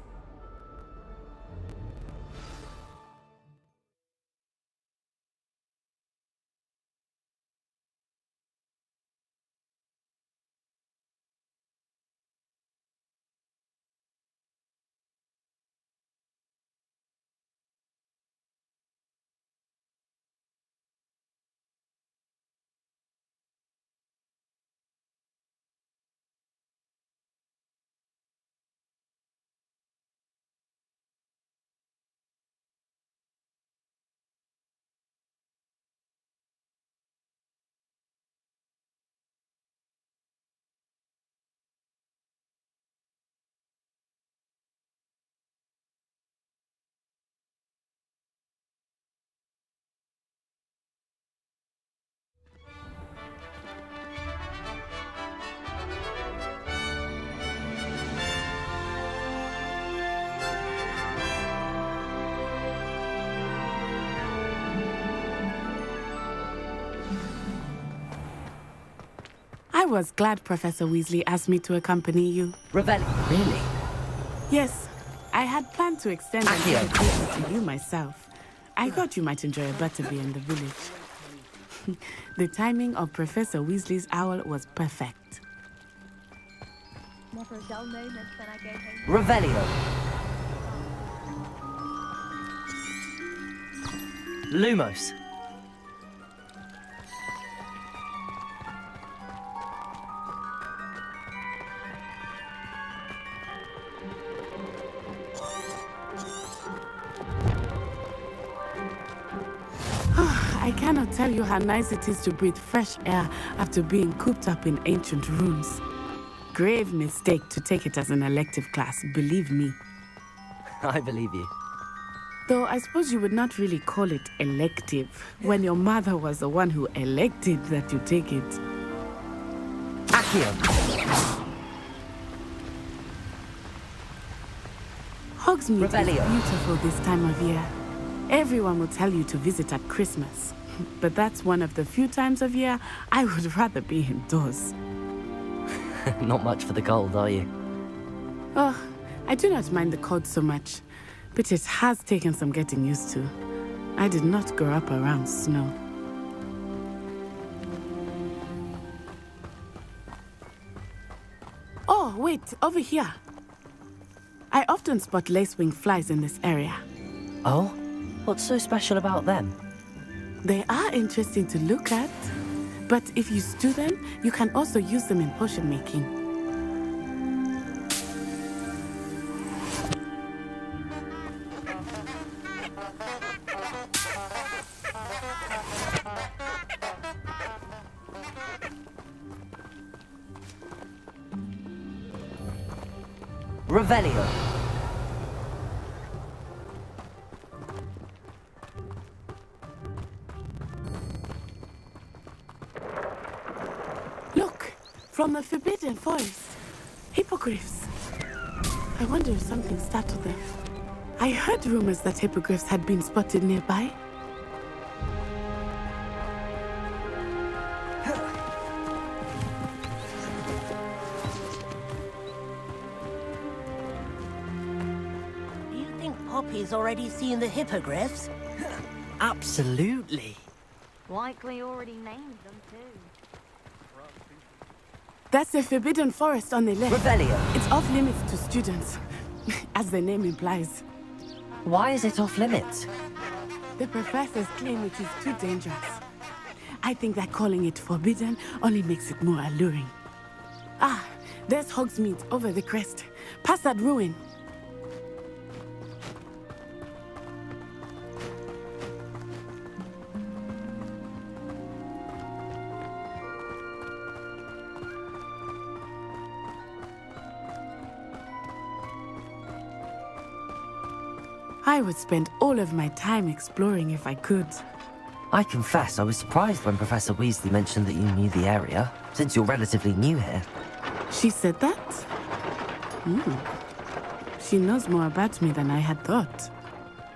O: was glad Professor Weasley asked me to accompany you.
B: Revelio, really?
O: Yes, I had planned to extend an invitation to you myself. I thought you might enjoy a butterbeer in the village. The timing of Professor Weasley's owl was perfect.
S: Never a dull moment when I go home.
B: Revelio. Lumos.
O: I cannot tell you how nice it is to breathe fresh air after being cooped up in ancient rooms. Grave mistake to take it as an elective class, believe me.
B: I believe you.
O: Though I suppose you would not really call it elective when your mother was the one who elected that you take it.
B: Accio.
O: Hogsmeade
B: Revelio.
O: is beautiful this time of year. Everyone will tell you to visit at Christmas. But that's one of the few times of year I would rather be indoors.
B: Not much for the cold, are you?
O: Oh, I do not mind the cold so much, but it has taken some getting used to. I did not grow up around snow. Oh, wait, over here. I often spot lacewing flies in this area.
B: Oh? What's so special about them?
O: They are interesting to look at, but if you stew them, you can also use them in potion making.
B: Revelio.
O: Look, from the Forbidden Forest. Hippogriffs. I wonder if something startled them. I heard rumors that hippogriffs had been spotted nearby.
E: Do you think Poppy's already seen the hippogriffs?
B: Absolutely.
S: Likely already named them too.
O: That's the Forbidden Forest on the left.
B: Revelio.
O: It's off limits to students, as the name implies.
B: Why is it off limits?
O: The professors claim it is too dangerous. I think that calling it forbidden only makes it more alluring. Ah, there's Hogsmeade over the crest. Past that ruin. I would spend all of my time exploring if I could.
B: I confess, I was surprised when Professor Weasley mentioned that you knew the area, since you're relatively new here.
O: She said that? She knows more about me than I had thought.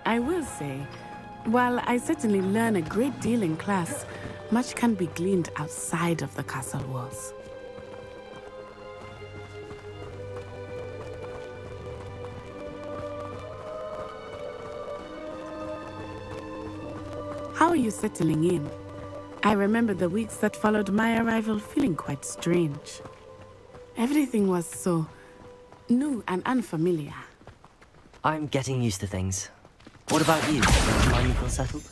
O: I will say, while I certainly learn a great deal in class, much can be gleaned outside of the castle walls. How are you settling in? I remember the weeks that followed my arrival feeling quite strange. Everything was so new and unfamiliar.
B: I'm getting used to things. What about you? Are you feel settled?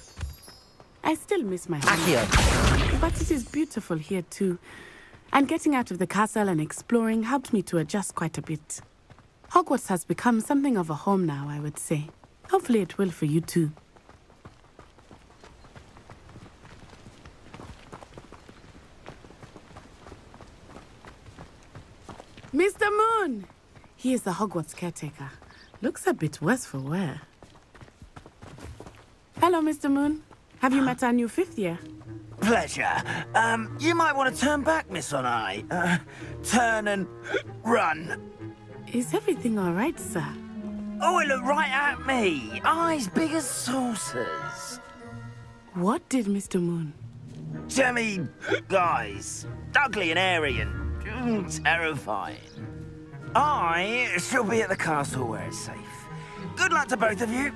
O: I still miss my home.
B: Accio.
O: But it is beautiful here too. And getting out of the castle and exploring helped me to adjust quite a bit. Hogwarts has become something of a home now, I would say. Hopefully it will for you too. Mr. Moon! He is the Hogwarts caretaker. Looks a bit worse for wear. Hello, Mr. Moon. Have you met our new fifth year?
Q: Pleasure. You might want to turn back, Miss On Eye. Turn and run.
O: Is everything all right, sir?
Q: Oh, it looked right at me. Eyes big as saucers.
O: What did Mr. Moon?
E: Jemmy guys, ugly and airy and terrifying. I shall be at the castle where it's safe. Good luck to both of you.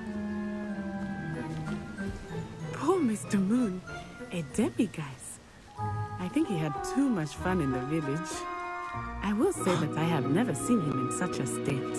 O: Poor Mr. Moon, a demiguise. I think he had too much fun in the village. I will say that I have never seen him in such a state.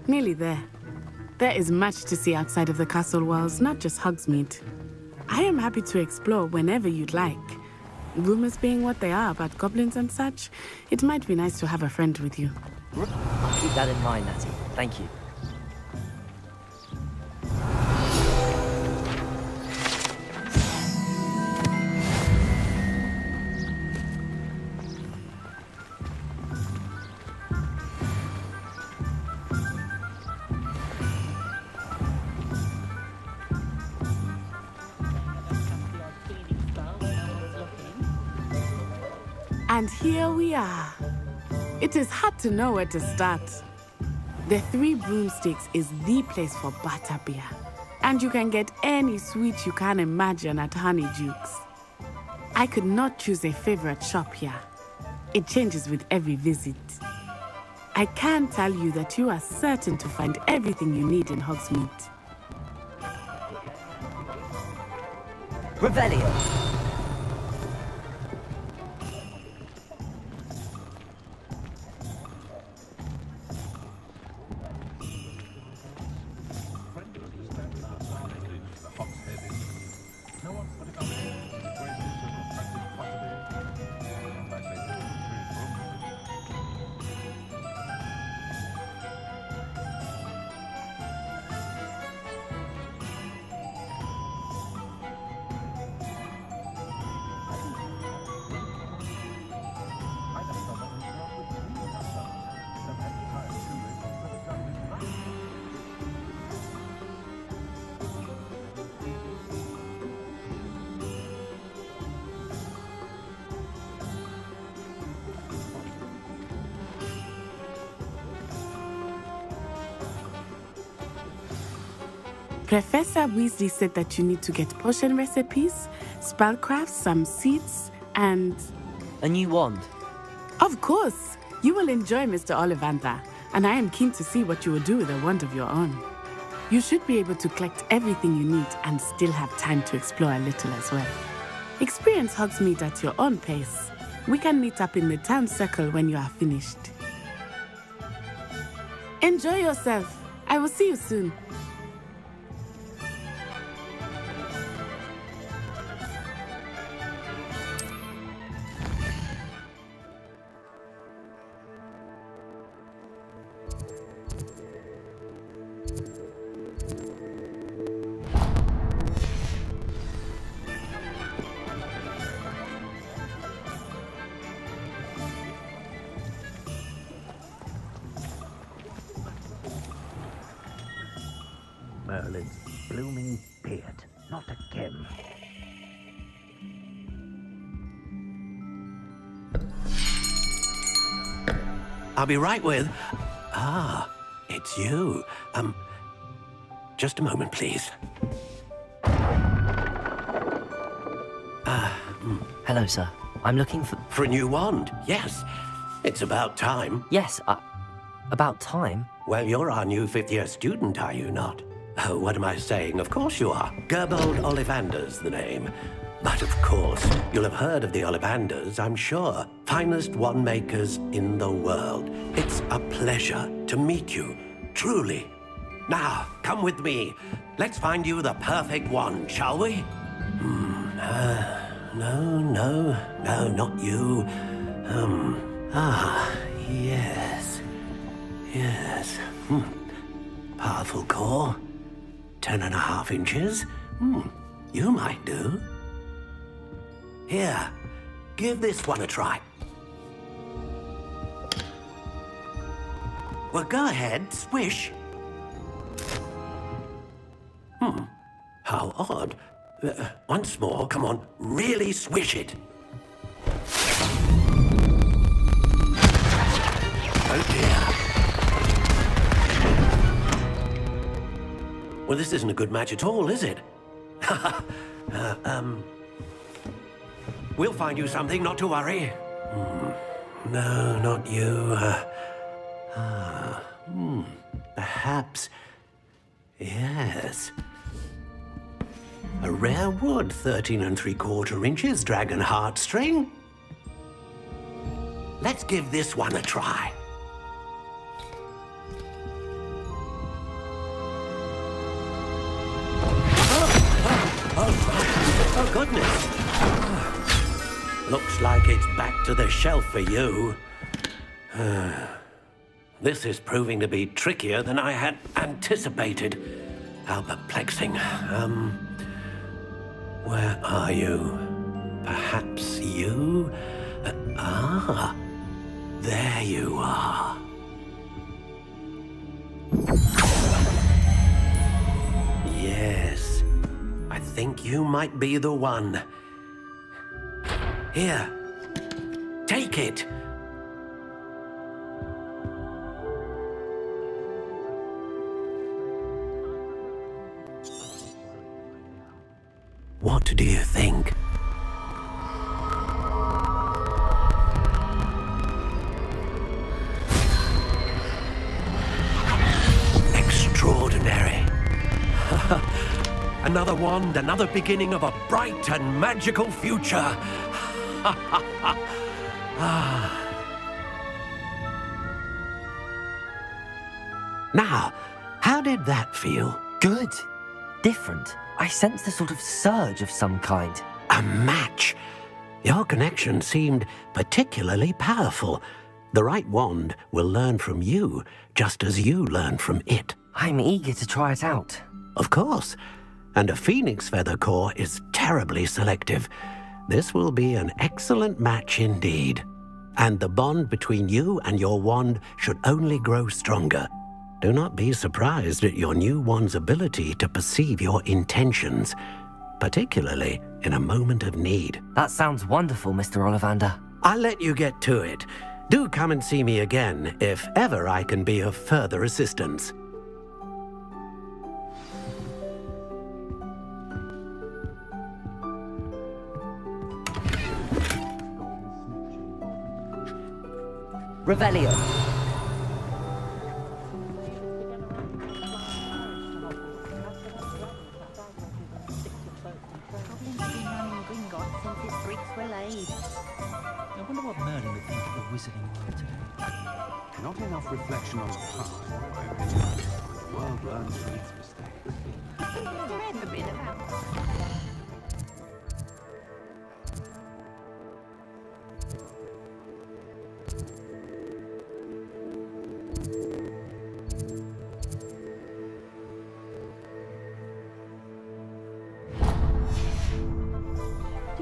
O: Nearly there. There is much to see outside of the castle walls, not just Hogsmeade. I am happy to explore whenever you'd like. Rumors being what they are about goblins and such, it might be nice to have a friend with you.
B: I'll keep that in mind, Natty. Thank you.
O: And here we are. It is hard to know where to start. The Three Broomsticks is the place for butterbeer. And you can get any sweet you can imagine at Honeydukes. I could not choose a favorite shop here. It changes with every visit. I can tell you that you are certain to find everything you need in Hogsmeade.
B: Revelio.
O: Professor Weasley said that you need to get potion recipes, spellcrafts, some seeds, and...
B: A new wand.
O: Of course! You will enjoy Mr. Ollivander, and I am keen to see what you will do with a wand of your own. You should be able to collect everything you need and still have time to explore a little as well. Experience Hogsmeade at your own pace. We can meet up in the town circle when you are finished. Enjoy yourself. I will see you soon.
E: Merlin's blooming beard, not again.
P: I'll be right with... Ah, it's you. Just a moment, please.
B: Hello, sir. I'm looking for...
P: For a new wand, yes. It's about time.
B: Yes, about time?
P: Well, you're our new fifth-year student, are you not? Oh, what am I saying? Of course you are. Gerbold Ollivander's the name. But of course, you'll have heard of the Ollivanders, I'm sure. Finest wand makers in the world. It's a pleasure to meet you, truly. Now, come with me. Let's find you the perfect wand, shall we? No, not you. Yes. Powerful core. 10.5 inches. You might do. Here, give this one a try. Well, go ahead, swish. How odd. Once more, come on, really swish it. Oh dear. Well, this isn't a good match at all, is it? We'll find you something, not to worry. No, not you. Perhaps... Yes. A rare wood, 13 3/4 inches, dragon heartstring. Let's give this one a try. Oh, goodness. Looks like it's back to the shelf for you. This is proving to be trickier than I had anticipated. How perplexing. Where are you? Perhaps you? There you are. Yes, I think you might be the one. Here, take it. What do you think? Extraordinary. Another wand, another beginning of a bright and magical future. Now, how did that feel?
B: Good. Different. I sensed a sort of surge of some kind.
P: A match. Your connection seemed particularly powerful. The right wand will learn from you, just as you learn from it.
B: I'm eager to try it out.
P: Of course. And a phoenix feather core is terribly selective. This will be an excellent match indeed. And the bond between you and your wand should only grow stronger. Do not be surprised at your new wand's ability to perceive your intentions, particularly in a moment of need.
B: That sounds wonderful, Mr. Ollivander.
P: I'll let you get to it. Do come and see me again if ever I can be of further assistance.
B: Revelio.
A: I wonder what Merlin would think of the wizarding world today.
T: Not enough reflection on the past, in my opinion. The world learns from its mistakes.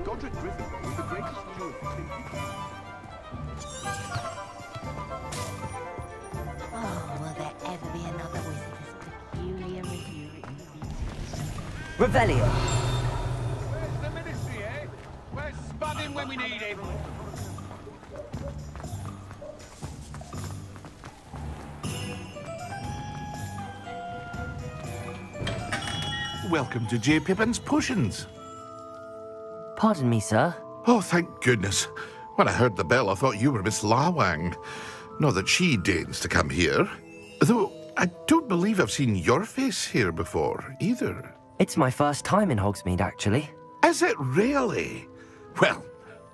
T: Godric Griffin was the greatest Jew of the tea.
S: Oh, will there ever be another wizard as peculiar as you?
B: Revelio.
T: Where's the ministry, eh? Where's Spudding when we need him?
U: Welcome to J. Pippin's Potions.
B: Pardon me, sir.
U: Oh, thank goodness. When I heard the bell, I thought you were Miss Lawang. Not that she deigns to come here. Though, I don't believe I've seen your face here before, either.
B: It's my first time in Hogsmeade, actually.
U: Is it really? Well,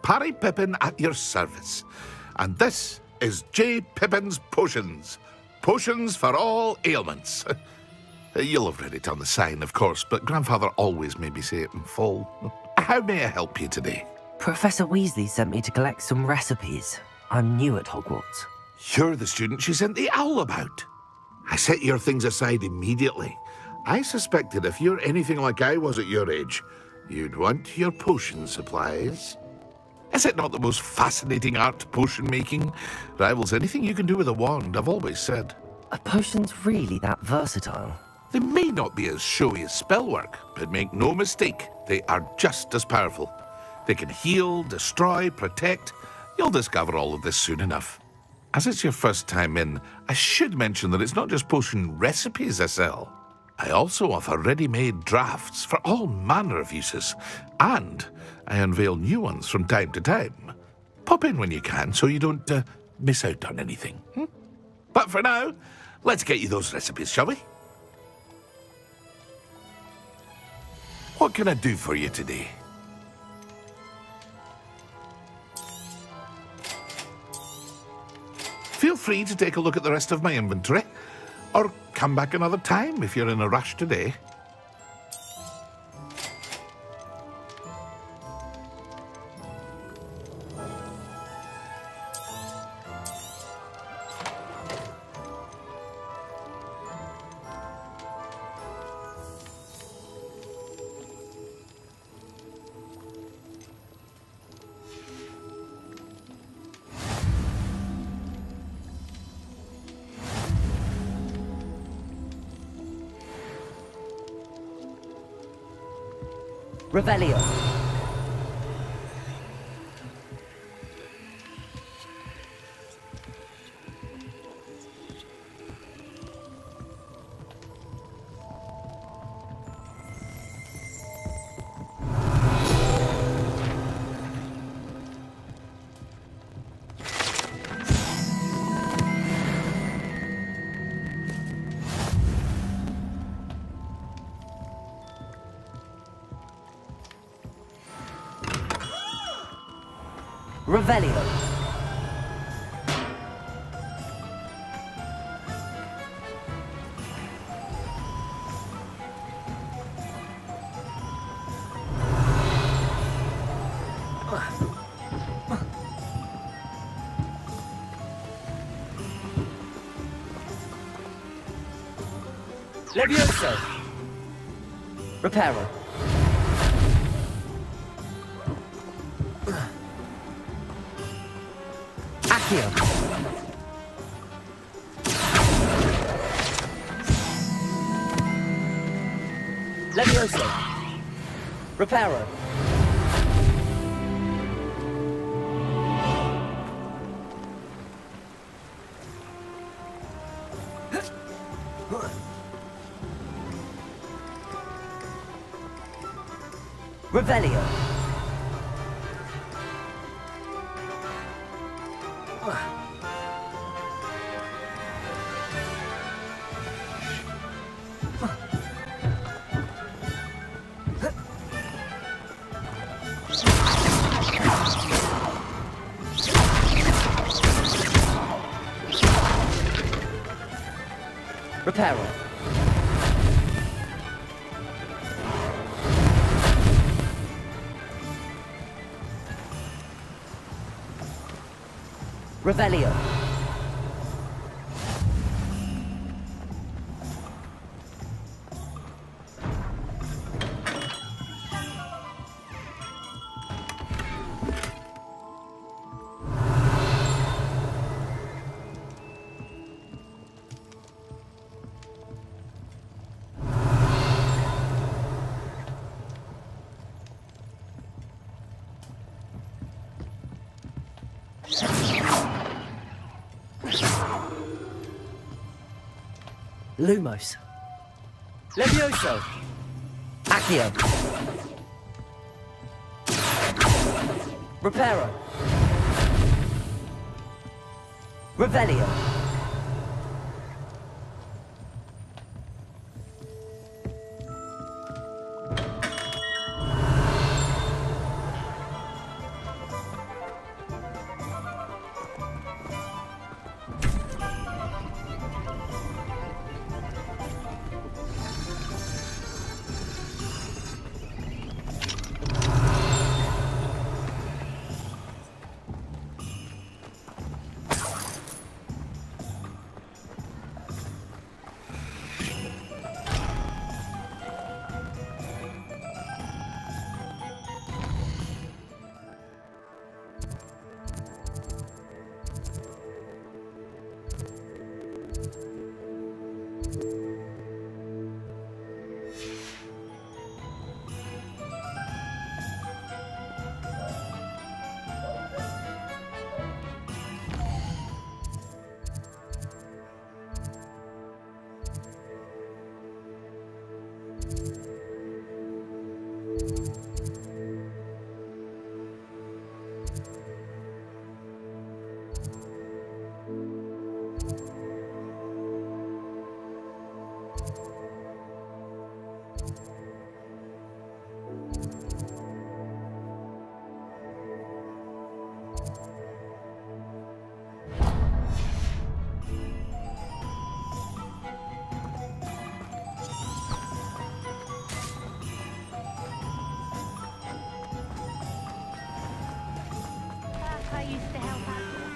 U: Parry Pippin at your service. And this is J. Pippin's Potions. Potions for all ailments. You'll have read it on the sign, of course, but Grandfather always made me say it in full. How may I help you today?
B: Professor Weasley sent me to collect some recipes. I'm new at Hogwarts.
U: You're the student she sent the owl about. I set your things aside immediately. I suspected if you're anything like I was at your age, you'd want your potion supplies. Is it not the most fascinating art, potion making? Rivals anything you can do with a wand, I've always said.
B: Are potions really that versatile?
U: They may not be as showy as spellwork, but make no mistake, they are just as powerful. They can heal, destroy, protect. You'll discover all of this soon enough. As it's your first time in, I should mention that it's not just potion recipes I sell. I also offer ready-made drafts for all manner of uses, and I unveil new ones from time to time. Pop in when you can so you don't miss out on anything. But for now, let's get you those recipes, shall we? What can I do for you today? Feel free to take a look at the rest of my inventory, or come back another time if you're in a rush today.
B: Revelio. Revelio. Levioso. Reparo. Accio. Levioso. Reparo. Revelio. Reparo. Revelio. Lumos. Levioso. Accio. Reparo. Revelio.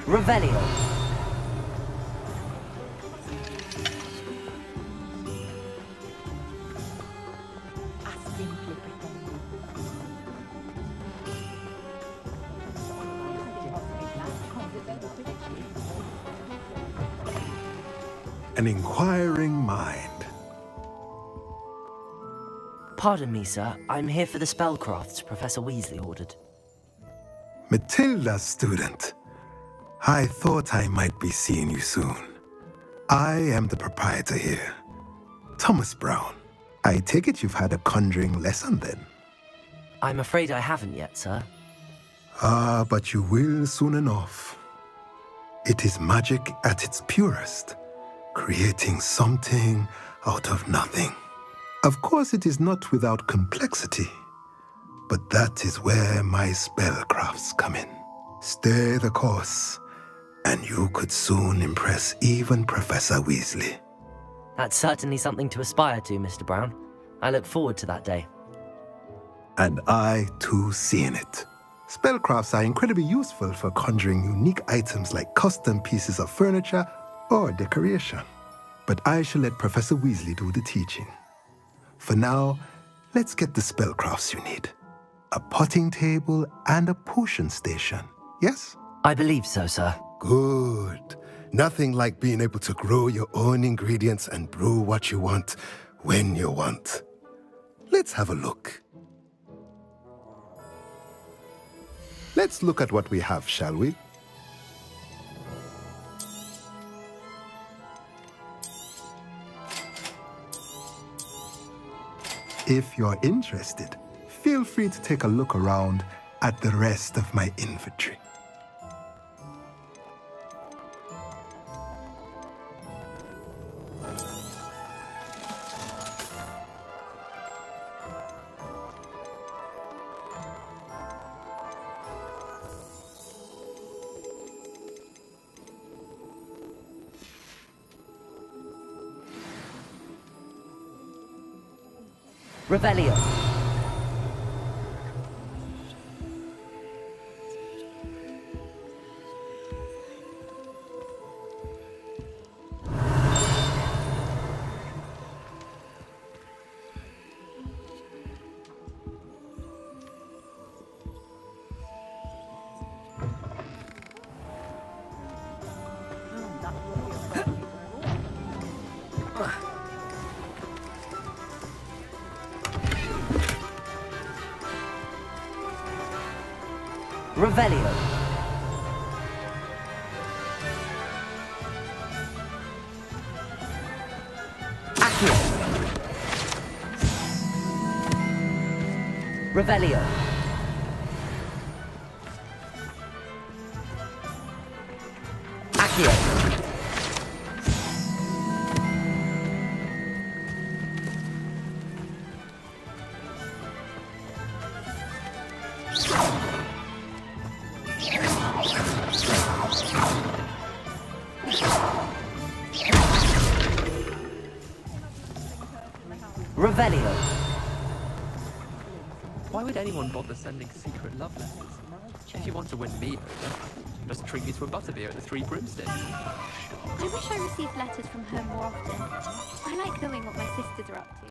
B: Revelio.
T: An inquiring mind.
B: Pardon me, sir. I'm here for the spellcrafts Professor Weasley ordered.
T: Matilda's student. I thought I might be seeing you soon. I am the proprietor here, Thomas Brown. I take it you've had a conjuring lesson then?
B: I'm afraid I haven't yet, sir.
T: Ah, but you will soon enough. It is magic at its purest, creating something out of nothing. Of course, it is not without complexity, but that is where my spellcrafts come in. Stay the course, and you could soon impress even Professor Weasley.
B: That's certainly something to aspire to, Mr. Brown. I look forward to that day.
T: And I, too, seen it. Spellcrafts are incredibly useful for conjuring unique items like custom pieces of furniture or decoration. But I shall let Professor Weasley do the teaching. For now, let's get the spellcrafts you need. A potting table and a potion station, yes?
B: I believe so, sir.
T: Good. Nothing like being able to grow your own ingredients and brew what you want when you want. Let's have a look. Let's look at what we have, shall we? If you're interested, feel free to take a look around at the rest of my inventory.
B: Revelio. Revelio. Accio. Revelio. Accio. Revelio.
N: Why would anyone bother sending secret love letters? If you want to win me over, just treat me to a butterbeer at the Three Broomsticks.
F: I wish I received letters from her more often. I like knowing what my sisters are up to.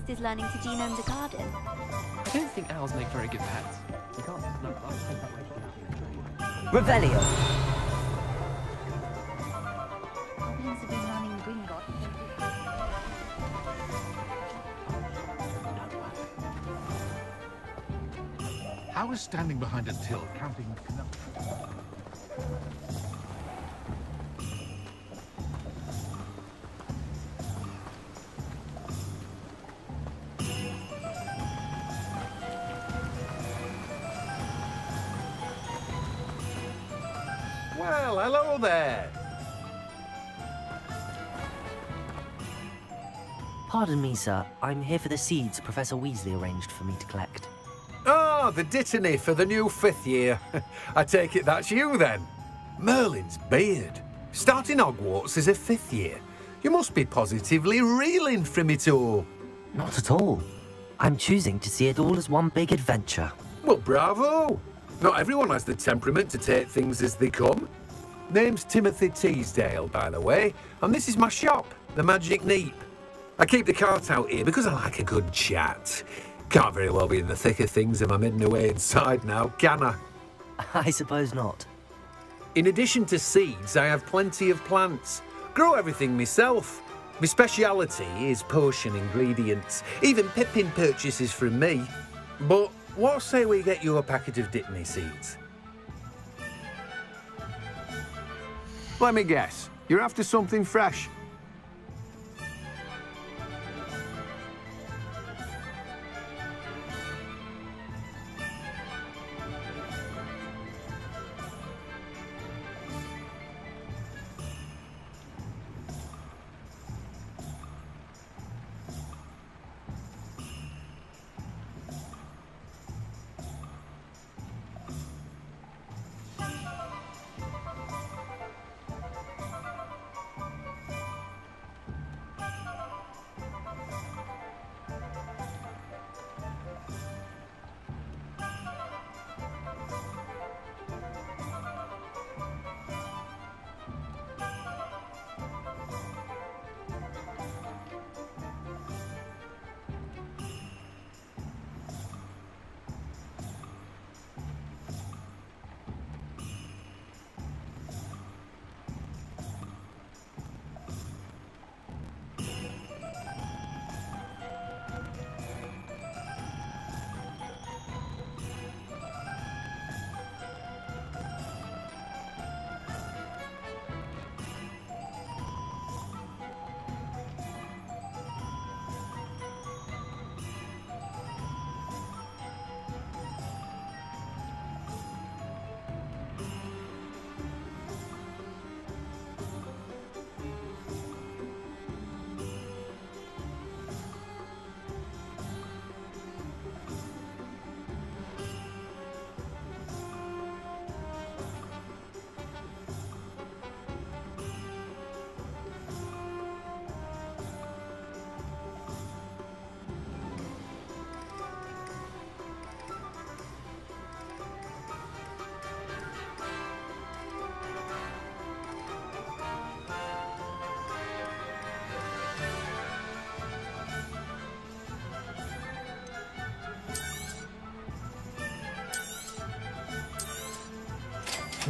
F: Is learning to genome the garden.
N: I don't think owls make very good pets. You can't. No,
B: Revelio.
F: Goblins have been learning Gringotts.
U: How is standing behind a till counting enough?
P: Well, hello there.
B: Pardon me, sir. I'm here for the seeds Professor Weasley arranged for me to collect.
P: Oh, the dittany for the new 5th year. I take it that's you, then. Merlin's beard. Starting Hogwarts as a 5th year. You must be positively reeling from it all.
B: Not at all. I'm choosing to see it all as one big adventure.
P: Well, bravo. Not everyone has the temperament to take things as they come. Name's Timothy Teasdale, by the way, and this is my shop, the Magic Neep. I keep the cart out here because I like a good chat. Can't very well be in the thick of things if I'm hidden away inside now, can I?
B: I suppose not.
P: In addition to seeds, I have plenty of plants. Grow everything myself. My speciality is potion ingredients. Even Pippin purchases from me. But what say we get you a packet of Dittany seeds?
C: Let me guess. You're after something fresh.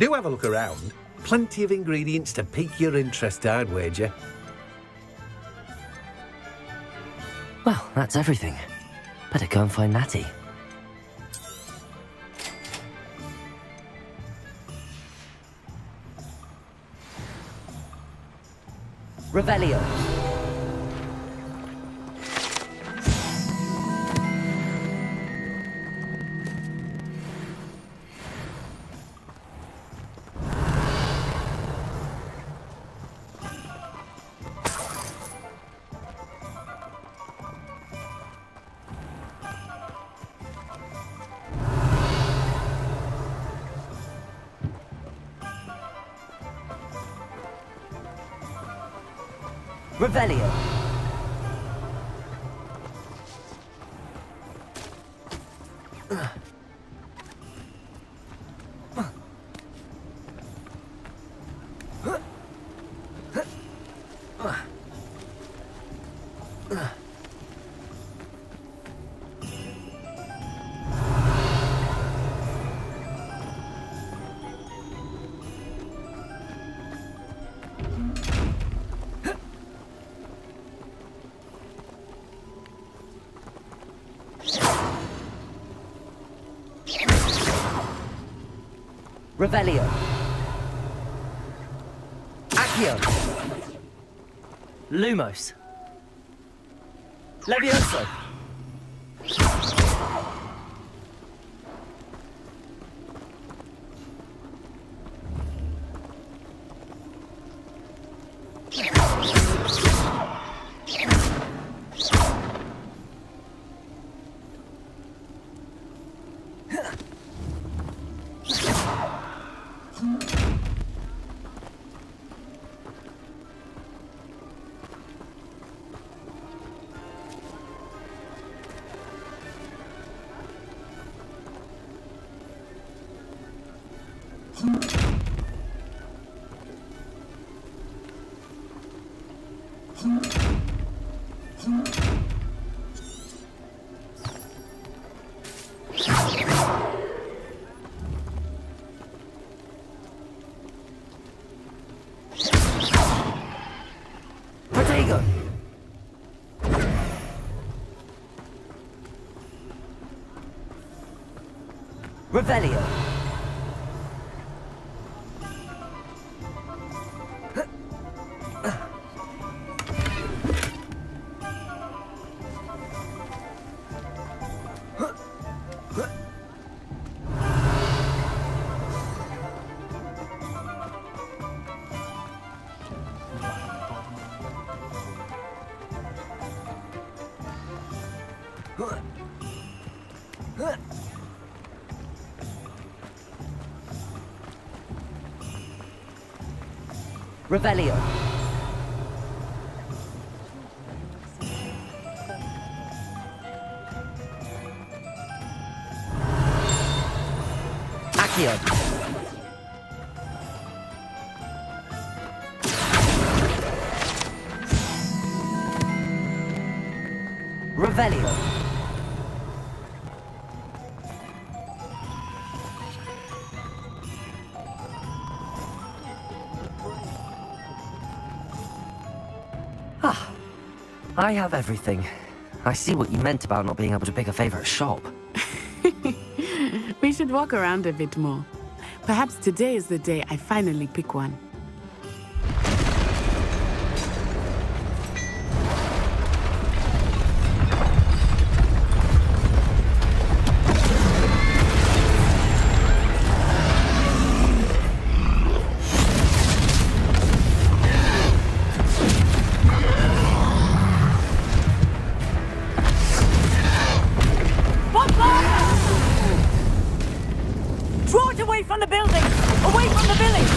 J: Do have a look around. Plenty of ingredients to pique your interest, I'd wager.
B: Well, that's everything. Better go and find Natty. Revelio. Revelio. Revelio. Accio. Lumos. Levioso. Protego. Revelio. Revelio. Accio. Revelio. I have everything. I see what you meant about not being able to pick a favorite shop.
O: We should walk around a bit more. Perhaps today is the day I finally pick one.
Q: Draw it away from the building! Away from the village!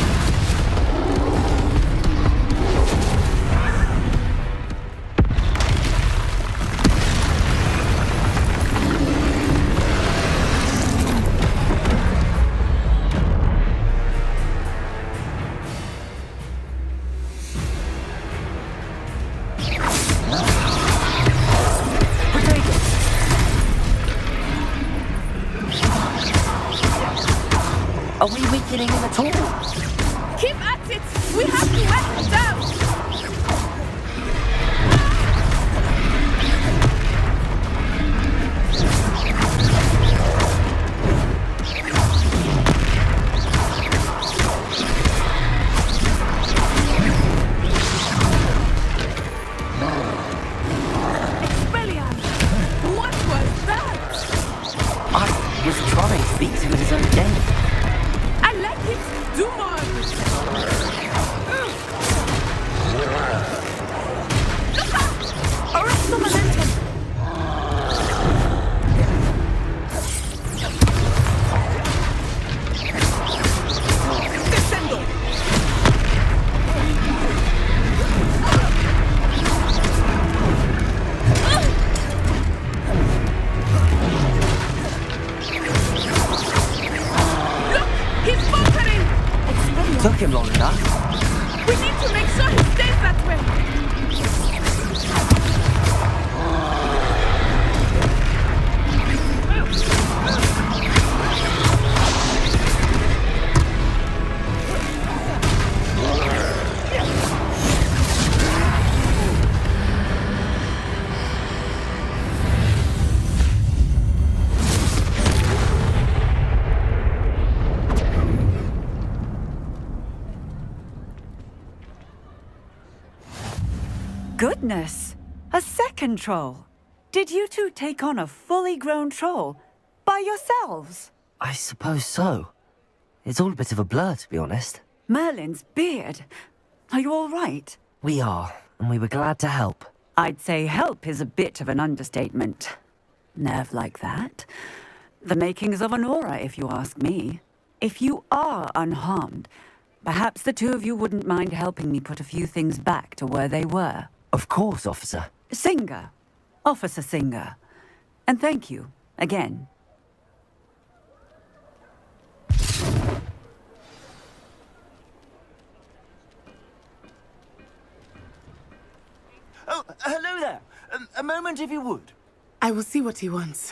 B: Are we weakening him at all?
R: Keep at it! We have to wear him down!
B: Trying to beat him at his own game.
R: I like it. Do more of it. Look out! Arrest the momentum. Descendo.
B: Took him long enough.
R: We need to make sure he stays that way.
L: Goodness! A second troll! Did you two take on a fully grown troll? By yourselves?
B: I suppose so. It's all a bit of a blur, to be honest.
L: Merlin's beard. Are you all right?
B: We are, and we were glad to help.
L: I'd say help is a bit of an understatement. Nerve like that. The makings of an aura, if you ask me. If you are unharmed, perhaps the two of you wouldn't mind helping me put a few things back to where they were.
B: Of course, officer.
L: Singer. Officer Singer. And thank you, again.
V: Oh, hello there. A moment if you would.
O: I will see what he wants.